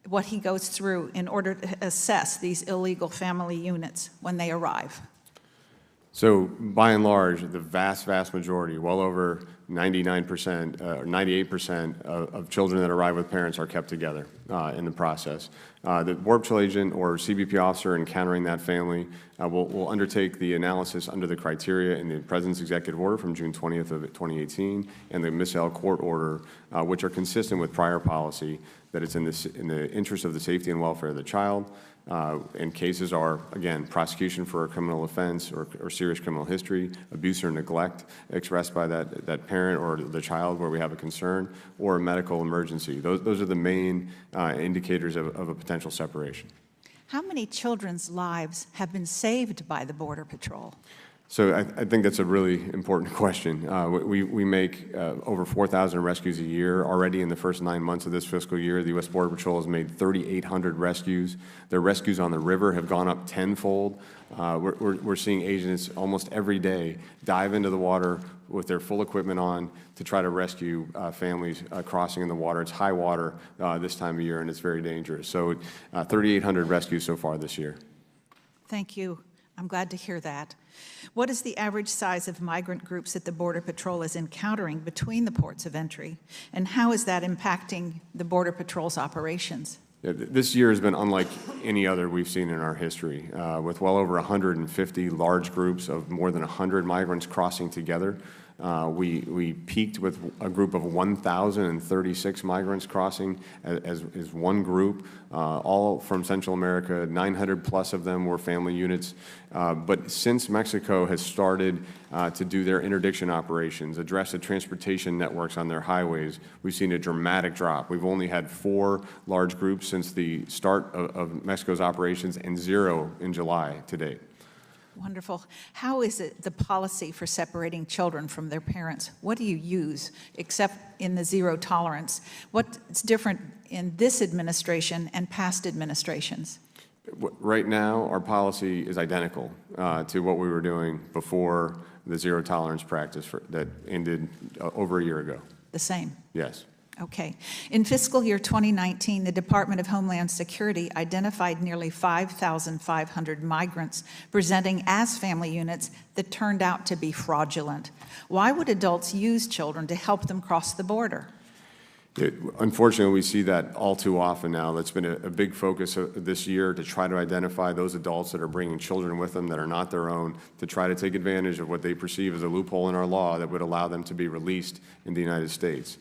what he goes through in order to assess these illegal family units when they arrive? So by and large, the vast majority, well over 99% or 98% of children that arrive with parents are kept together in the process. The Border Patrol agent or CBP officer encountering that family will undertake the analysis under the criteria in the President's executive order from June 20th of 2018 and the Miss L court order, which are consistent with prior policy that it's in the interest of the safety and welfare of the child. And cases are, again, prosecution for a criminal offense or serious criminal history, abuse or neglect expressed by that parent or the child where we have a concern, or a medical emergency. Those are the main indicators of a potential separation. How many children's lives have been saved by the Border Patrol? So I think that's a really important question. We make over 4,000 rescues a year. Already in the first 9 months of this fiscal year, the U.S. Border Patrol has made 3,800 rescues. Their rescues on the river have gone up tenfold. We're seeing agents almost every day dive into the water with their full equipment on to try to rescue families crossing in the water. It's high water this time of year, and it's very dangerous. So 3,800 rescues so far this year. Thank you. I'm glad to hear that. What is the average size of migrant groups that the Border Patrol is encountering between the ports of entry? And how is that impacting the Border Patrol's operations? Yeah, this year has been unlike any other we've seen in our history, with well over 150 large groups of more than 100 migrants crossing together. We peaked with a group of 1,036 migrants crossing as one group, all from Central America. 900 plus of them were family units. But since Mexico has started to do their interdiction operations, address the transportation networks on their highways, we've seen a dramatic drop. We've only had 4 large groups since the start of Mexico's operations and 0 in July to date. Wonderful. How is it the policy for separating children from their parents? What do you use, except in the zero tolerance? What's different in this administration and past administrations? Right now, our policy is identical to what we were doing before the zero tolerance practice that ended over a year ago. The same? Yes. Okay. In fiscal year 2019, the Department of Homeland Security identified nearly 5,500 migrants presenting as family units that turned out to be fraudulent. Why would adults use children to help them cross the border? Unfortunately, we see that all too often now. That's been a big focus this year, to try to identify those adults that are bringing children with them that are not their own, to try to take advantage of what they perceive as a loophole in our law that would allow them to be released in the United States.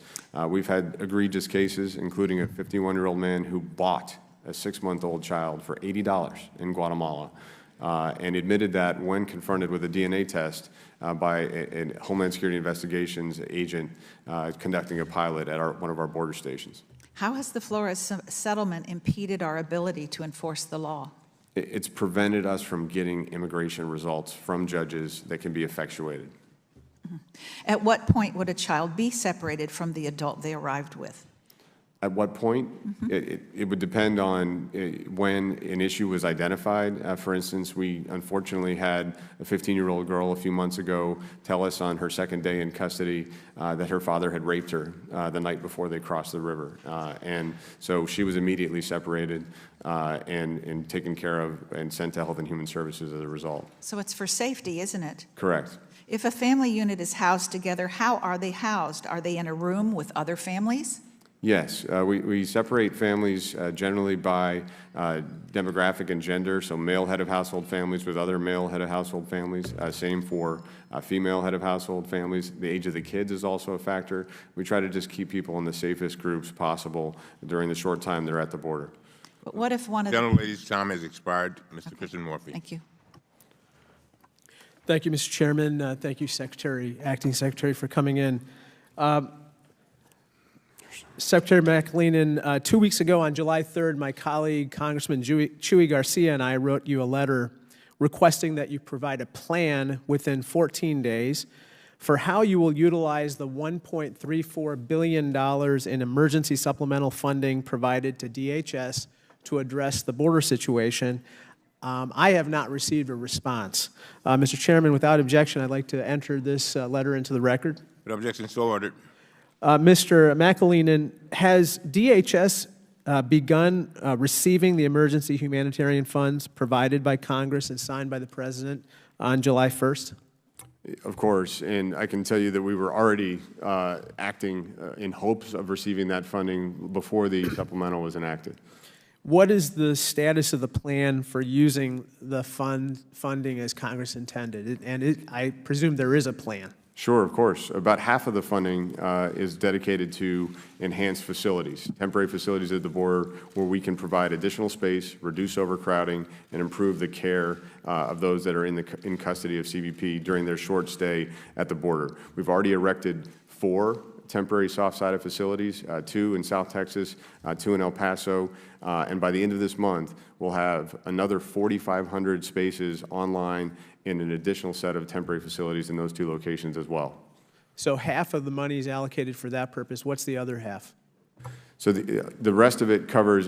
We've had egregious cases, including a 51-year-old man who bought a 6-month-old child for $80 in Guatemala, and admitted that when confronted with a DNA test by a Homeland Security Investigations agent conducting a pilot at one of our border stations. How has the Flores settlement impeded our ability to enforce the law? It's prevented us from getting immigration results from judges that can be effectuated. At what point would a child be separated from the adult they arrived with? At what point? It would depend on when an issue was identified. For instance, we unfortunately had a 15-year-old girl a few months ago tell us on her second day in custody that her father had raped her the night before they crossed the river. And so she was immediately separated and taken care of and sent to Health and Human Services as a result. So it's for safety, isn't it? Correct. If a family unit is housed together, how are they housed? Are they in a room with other families? Yes, we separate families generally by demographic and gender, so male head of household families with other male head of household families, same for female head of household families. The age of the kids is also a factor. We try to just keep people in the safest groups possible during the short time they're at the border. But what if one of the... Gentlelady's time has expired. Mr. Christian Morphy. Thank you. Thank you, Mr. Chairman. Thank you, Acting Secretary, for coming in. Secretary McAleenan, 2 weeks ago on July 3rd, my colleague, Congressman Chuy Garcia, and I wrote you a letter requesting that you provide a plan within 14 days for how you will utilize the $1.34 billion in emergency supplemental funding provided to DHS to address the border situation. I have not received a response. Mr. Chairman, without objection, I'd like to enter this letter into the record. Without objection, so ordered. Mr. McAleenan, has DHS begun receiving the emergency humanitarian funds provided by Congress and signed by the President on July 1st? Of course, and I can tell you that we were already acting in hopes of receiving that funding before the supplemental was enacted. What is the status of the plan for using the funding as Congress intended? I presume there is a plan. Sure, of course. About half of the funding is dedicated to enhanced facilities, temporary facilities at the border where we can provide additional space, reduce overcrowding, and improve the care of those that are in custody of CBP during their short stay at the border. We've already erected 4 temporary soft-sided facilities, 2 in South Texas, 2 in El Paso, and by the end of this month, we'll have another 4,500 spaces online in an additional set of temporary facilities in those 2 locations as well. So half of the money is allocated for that purpose. What's the other half? So the rest of it covers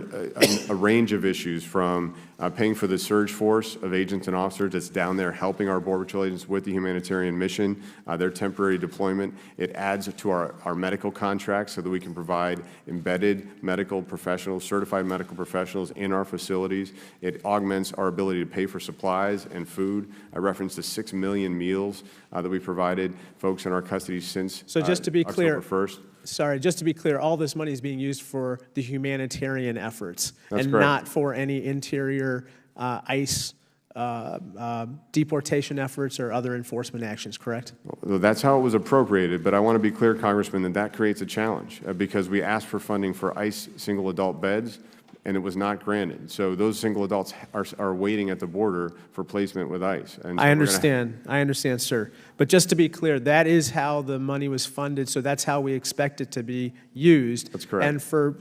a range of issues, from paying for the surge force of agents and officers that's down there helping our Border Patrol agents with the humanitarian mission, their temporary deployment. It adds to our medical contracts so that we can provide embedded medical professionals, certified medical professionals in our facilities. It augments our ability to pay for supplies and food. I referenced the 6 million meals that we provided folks in our custody since so just to be clear, October 1st. Sorry, just to be clear, all this money is being used for the humanitarian efforts. That's and correct. Not for any interior ICE deportation efforts or other enforcement actions, correct? Well, that's how it was appropriated, but I want to be clear, Congressman, that creates a challenge because we asked for funding for ICE single adult beds. and it was not granted. So those single adults are waiting at the border for placement with ICE. And so I understand, sir. But just to be clear, that is how the money was funded, so that's how we expect it to be used. That's correct. And for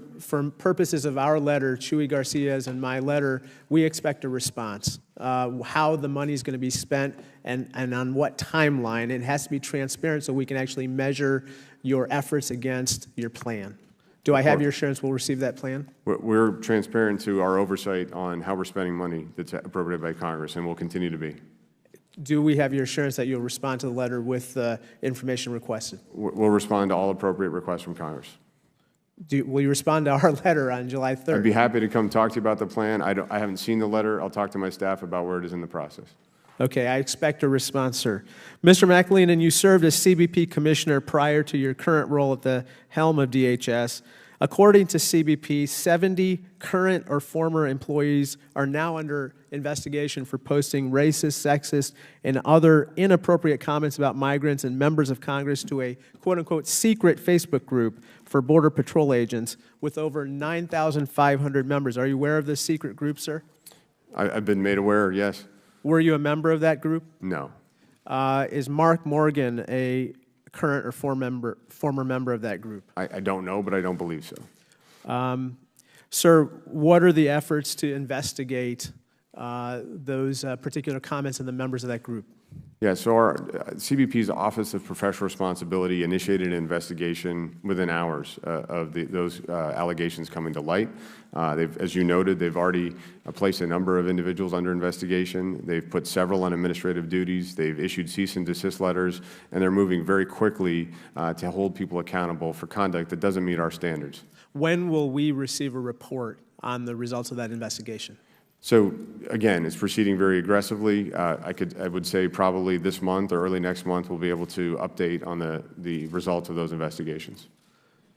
purposes of our letter, Chuy Garcia's and my letter, we expect a response. How the money is going to be spent and on what timeline. It has to be transparent so we can actually measure your efforts against your plan. Do I have your assurance we'll receive that plan? We're transparent to our oversight on how we're spending money that's appropriated by Congress, and will continue to be. Do we have your assurance that you'll respond to the letter with the information requested? We'll respond to all appropriate requests from Congress. Will you respond to our letter on July 3rd? I'd be happy to come talk to you about the plan. I haven't seen the letter. I'll talk to my staff about where it is in the process. Okay, I expect a response, sir. Mr. McAleenan, you served as CBP Commissioner prior to your current role at the helm of DHS. According to CBP, 70 current or former employees are now under investigation for posting racist, sexist, and other inappropriate comments about migrants and members of Congress to a quote-unquote secret Facebook group for Border Patrol agents with over 9,500 members. Are you aware of this secret group, sir? I've been made aware, yes. Were you a member of that group? No. Is Mark Morgan a current or former member of that group? I don't know, but I don't believe so. Sir, what are the efforts to investigate those particular comments and the members of that group? Yeah, so our CBP's Office of Professional Responsibility initiated an investigation within hours of those allegations coming to light. As you noted, they've already placed a number of individuals under investigation. They've put several on administrative duties. They've issued cease and desist letters, and they're moving very quickly to hold people accountable for conduct that doesn't meet our standards. When will we receive a report on the results of that investigation? So again, it's proceeding very aggressively. I would say probably this month or early next month we'll be able to update on the results of those investigations.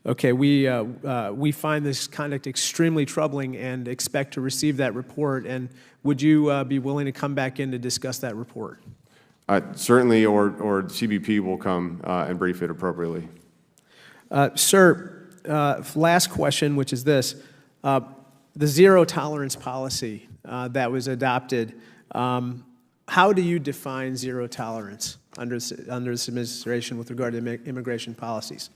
Okay, we find this conduct extremely troubling and expect to receive that report. And would you be willing to come back in to discuss that report? Certainly, or CBP will come and brief it appropriately. Sir, last question, which is this. The zero tolerance policy that was adopted, how do you define zero tolerance under this administration with regard to immigration policies?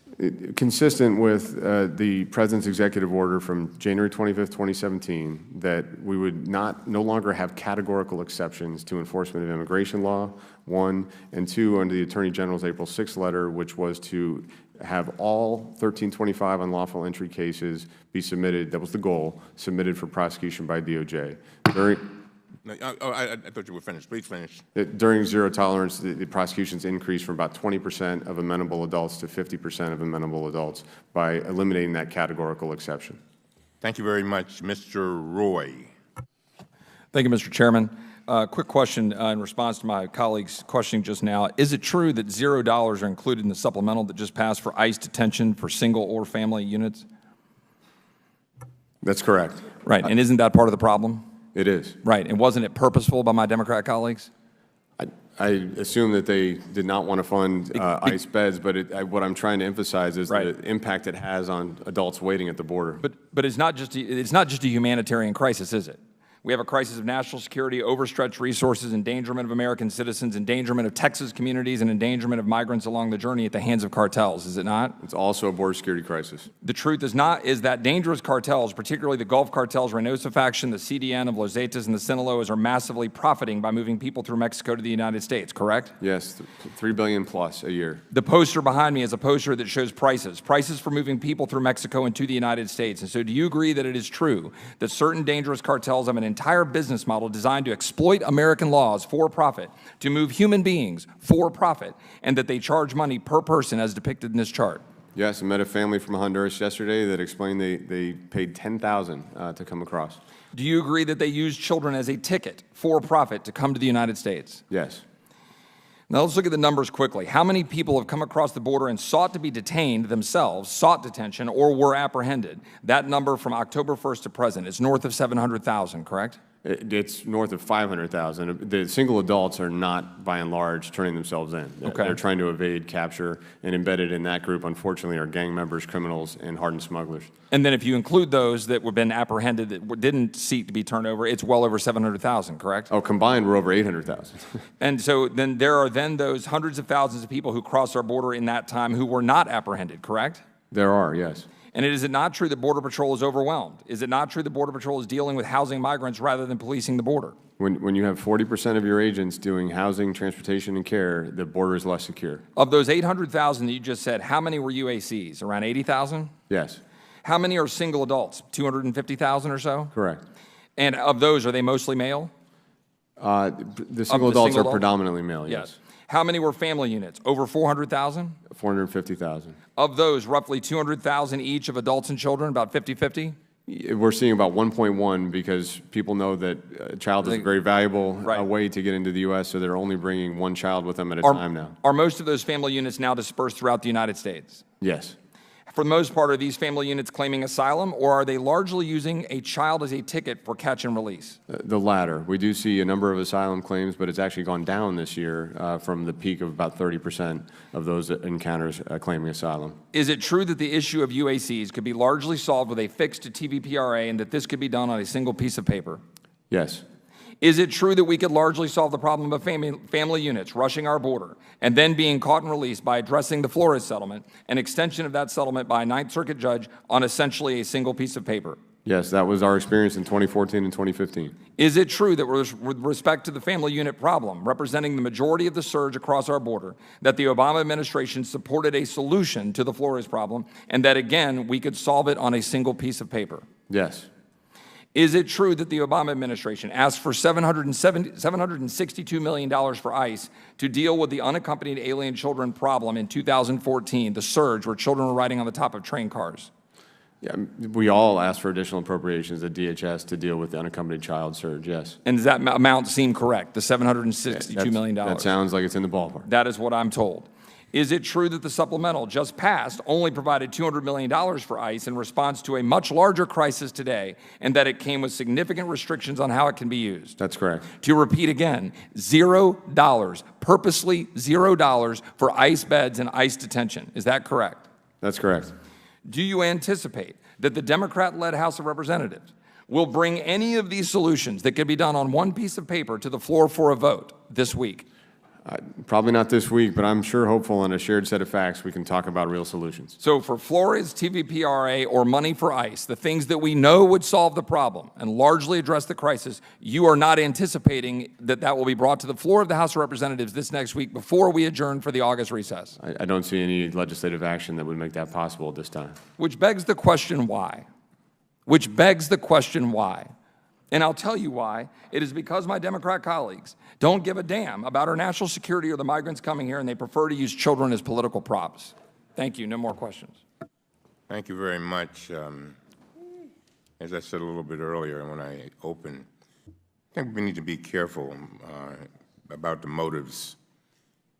Consistent with the President's executive order from January 25th, 2017, that we would no longer have categorical exceptions to enforcement of immigration law, one, and two, under the Attorney General's April 6th letter, which was to have all 1325 unlawful entry cases be submitted, that was the goal, submitted for prosecution by DOJ. I thought you were finished. Please finish. During zero tolerance, the prosecutions increased from about 20% of amenable adults to 50% of amenable adults by eliminating that categorical exception. Thank you very much. Mr. Roy. Thank you, Mr. Chairman. Quick question in response to my colleague's questioning just now. Is it true that $0 are included in the supplemental that just passed for ICE detention for single or family units? That's correct. Right, and isn't that part of the problem? It is. Right, and wasn't it purposeful by my Democrat colleagues? I assume that they did not want to fund ICE beds, but what I'm trying to emphasize is the impact it has on adults waiting at the border. But it's not just a humanitarian crisis, is it? We have a crisis of national security, overstretched resources, endangerment of American citizens, endangerment of Texas communities, and endangerment of migrants along the journey at the hands of cartels, is it not? It's also a border security crisis. The truth is that dangerous cartels, particularly the Gulf cartels, Reynosa faction, the CDN of Los Zetas and the Sinaloas, are massively profiting by moving people through Mexico to the United States, correct? Yes, $3 billion plus a year. The poster behind me is a poster that shows prices for moving people through Mexico and to the United States. And so do you agree that it is true that certain dangerous cartels have an entire business model designed to exploit American laws for profit, to move human beings for profit, and that they charge money per person as depicted in this chart? Yes, I met a family from Honduras yesterday that explained they paid $10,000 to come across. Do you agree that they use children as a ticket for profit to come to the United States? Yes. Now let's look at the numbers quickly. How many people have come across the border and sought to be detained themselves, sought detention, or were apprehended? That number from October 1st to present is north of 700,000, correct? It's north of 500,000. The single adults are not, by and large, turning themselves in. Okay. They're trying to evade capture, and embedded in that group, unfortunately, are gang members, criminals, and hardened smugglers. And then if you include those that have been apprehended that didn't seek to be turned over, it's well over 700,000, correct? Oh, combined, we're over 800,000. And so then there are then those hundreds of thousands of people who crossed our border in that time who were not apprehended, correct? There are, yes. And is it not true that Border Patrol is overwhelmed? Is it not true that Border Patrol is dealing with housing migrants rather than policing the border? When you have 40% of your agents doing housing, transportation, and care, the border is less secure. Of those 800,000 that you just said, how many were UACs? Around 80,000? Yes, How many are single adults? 250,000 or so? correct. And of those, are they mostly male? The single adults are predominantly male, yes. How many were family units? Over 400,000? 450,000. Of those, roughly 200,000 each of adults and children, about 50-50? We're seeing about 1.1 because people know that a child is a very valuable Right. way to get into the U.S., so they're only bringing one child with them at a time now. Are most of those family units now dispersed throughout the United States? Yes. For the most part, are these family units claiming asylum, or are they largely using a child as a ticket for catch and release? The latter. We do see a number of asylum claims, but it's actually gone down this year from the peak of about 30% of those encounters claiming asylum. Is it true that the issue of UACs could be largely solved with a fix to TVPRA and that this could be done on a single piece of paper? Yes. Is it true that we could largely solve the problem of family units rushing our border and then being caught and released by addressing the Flores settlement, an extension of that settlement by a Ninth Circuit judge on essentially a single piece of paper? Yes, that was our experience in 2014 and 2015. Is it true that with respect to the family unit problem, representing the majority of the surge across our border, that the Obama administration supported a solution to the Flores problem and that, again, we could solve it on a single piece of paper? Yes. Is it true that the Obama administration asked for $762 million for ICE to deal with the unaccompanied alien children problem in 2014, the surge where children were riding on the top of train cars? Yeah, we all asked for additional appropriations at DHS to deal with the unaccompanied child surge, yes. And does that amount seem correct, the $762 million? That sounds like it's in the ballpark. That is what I'm told. Is it true that the supplemental just passed only provided $200 million for ICE in response to a much larger crisis today, and that it came with significant restrictions on how it can be used? That's correct. To repeat again, $0, purposely $0 for ICE beds and ICE detention. Is that correct? That's correct. Do you anticipate that the Democrat-led House of Representatives will bring any of these solutions that could be done on one piece of paper to the floor for a vote this week? Probably not this week, but I'm sure hopeful on a shared set of facts we can talk about real solutions. So for Flores, TVPRA, or money for ICE, the things that we know would solve the problem and largely address the crisis, you are not anticipating that that will be brought to the floor of the House of Representatives this next week before we adjourn for the August recess? I don't see any legislative action that would make that possible at this time. Which begs the question why? Which begs the question why? And I'll tell you why. It is because my Democrat colleagues don't give a damn about our national security or the migrants coming here, and they prefer to use children as political props. Thank you. No more questions. Thank you very much. As I said a little bit earlier when I opened, I think we need to be careful about the motives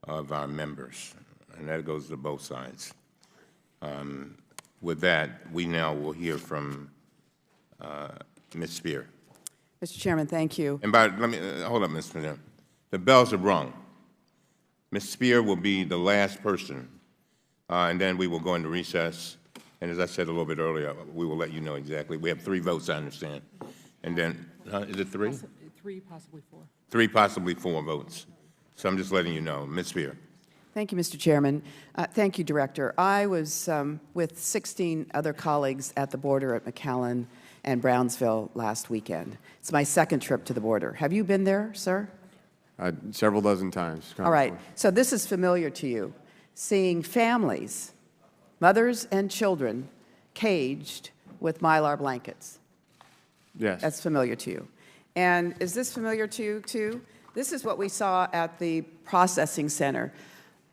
of our members, and that goes to both sides. With that, we now will hear from Ms. Spear. Mr. Chairman, thank you. And let me hold up, Ms. Spear. The bells have rung. Ms. Spear will be the last person, and then we will go into recess. And as I said a little bit earlier, we will let you know exactly. We have 3 votes, I understand. And then, is it 3? 3, possibly 4. 3, possibly 4 votes. So I'm just letting you know. Ms. Spear. Thank you, Mr. Chairman. Thank you, Director. I was with 16 other colleagues at the border at McAllen and Brownsville last weekend. It's my 2nd trip to the border. Have you been there, sir? Several dozen times. All right. So this is familiar to you, seeing families, mothers and children, caged with Mylar blankets. Yes. That's familiar to you. And is this familiar to you, too? This is what we saw at the processing center.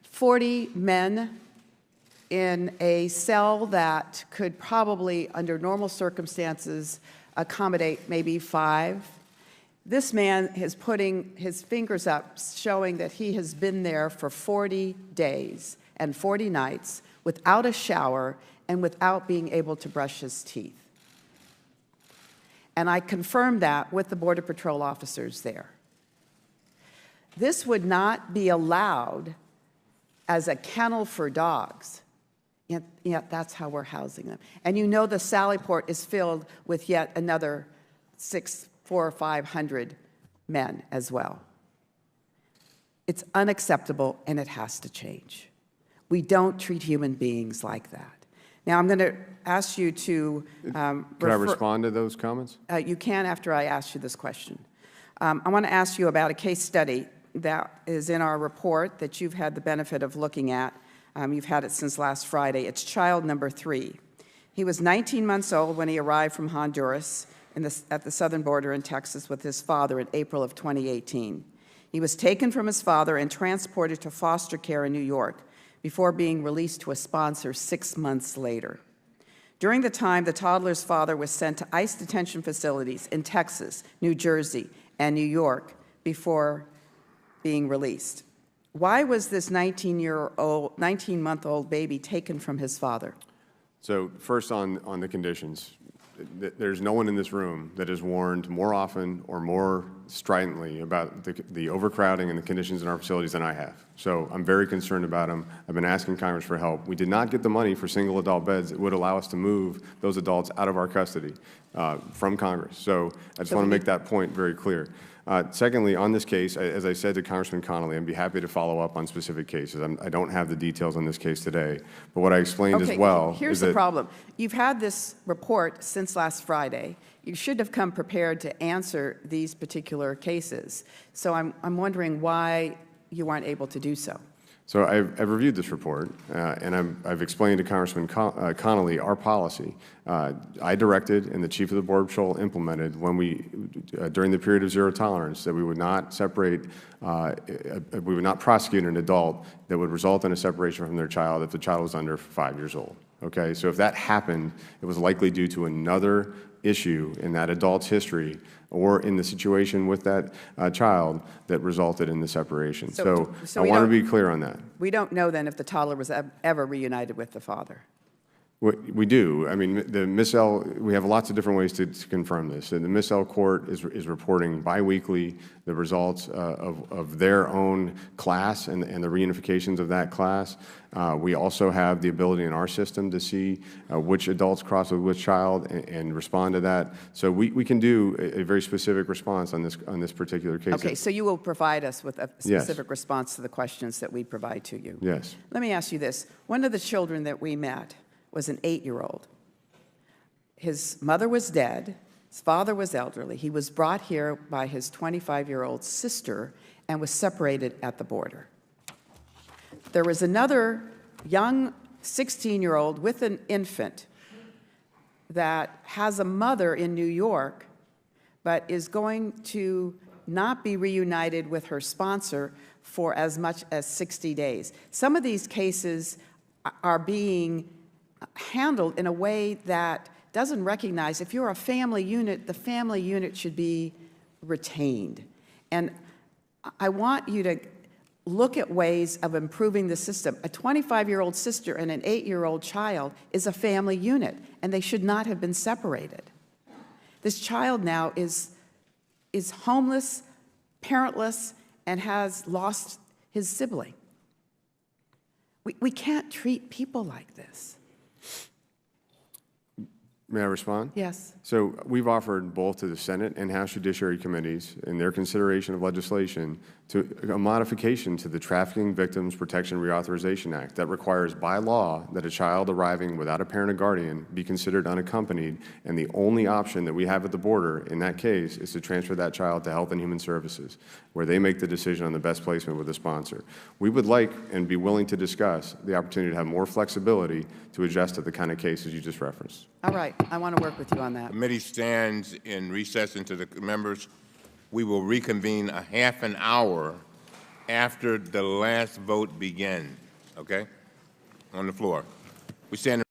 40 men in a cell that could probably, under normal circumstances, accommodate maybe 5. This man is putting his fingers up, showing that he has been there for 40 days and 40 nights without a shower and without being able to brush his teeth. and I confirmed that with the Border Patrol officers there. This would not be allowed as a kennel for dogs, yet that's how we're housing them. And you know the Sallyport is filled with yet another 400 or 500 men as well. It's unacceptable, and it has to change. We don't treat human beings like that. Now, I'm going to ask you to Can I respond to those comments? You can after I ask you this question. I want to ask you about a case study that is in our report that you've had the benefit of looking at. You've had it since last Friday. It's child number 3. He was 19 months old when he arrived from Honduras at the southern border in Texas with his father in April of 2018. He was taken from his father and transported to foster care in New York before being released to a sponsor 6 months later. During the time, the toddler's father was sent to ICE detention facilities in Texas, New Jersey, and New York before being released. Why was this 19-month-old baby taken from his father? So first on the conditions. There's no one in this room that is warned more often or more stridently about the overcrowding and the conditions in our facilities than I have. So I'm very concerned about them. I've been asking Congress for help. We did not get the money for single adult beds that would allow us to move those adults out of our custody from Congress. So I just want to make that point very clear. Secondly, on this case, as I said to Congressman Connolly, I'd be happy to follow up on specific cases. I don't have the details on this case today. But what I explained as well here's the problem. You've had this report since last Friday. You should have come prepared to answer these particular cases. So I'm wondering why you weren't able to do so. So I've reviewed this report, and I've explained to Congressman Connolly our policy. I directed, and the Chief of the Border Patrol implemented, when during the period of zero tolerance, that we would not separate, we would not prosecute an adult that would result in a separation from their child if the child was under 5 years old. Okay, so if that happened, it was likely due to another issue in that adult's history or in the situation with that child that resulted in the separation. So I want to be clear on that. We don't know then if the toddler was ever reunited with the father. We do. I mean, the MIS-L, we have lots of different ways to confirm this. And the MIS-L court is reporting biweekly the results of their own class and the reunifications of that class. We also have the ability in our system to see which adults cross with which child and respond to that. So we can do a very specific response on this particular case. Okay, so you will provide us with a specific response to the questions that we provide to you. Yes. Let me ask you this. One of the children that we met was an 8-year-old. His mother was dead. His father was elderly. He was brought here by his 25-year-old sister and was separated at the border. There was another young 16-year-old with an infant that has a mother in New York, but is going to not be reunited with her sponsor for as much as 60 days. Some of these cases are being handled in a way that doesn't recognize if you're a family unit, the family unit should be retained. And I want you to look at ways of improving the system. A 25-year-old sister and an 8-year-old child is a family unit, and they should not have been separated. This child now is homeless, parentless, and has lost his sibling. We can't treat people like this. May I respond? Yes. So we've offered both to the Senate and House Judiciary Committees in their consideration of legislation to a modification to the Trafficking Victims Protection Reauthorization Act that requires by law that a child arriving without a parent or guardian be considered unaccompanied, and the only option that we have at the border in that case is to transfer that child to Health and Human Services, where they make the decision on the best placement with a sponsor. We would like and be willing to discuss the opportunity to have more flexibility to adjust to the kind of cases you just referenced. All right. I want to work with you on that. The committee stands in recess into the members. We will reconvene a half an hour after the last vote begins, okay, on the floor. We stand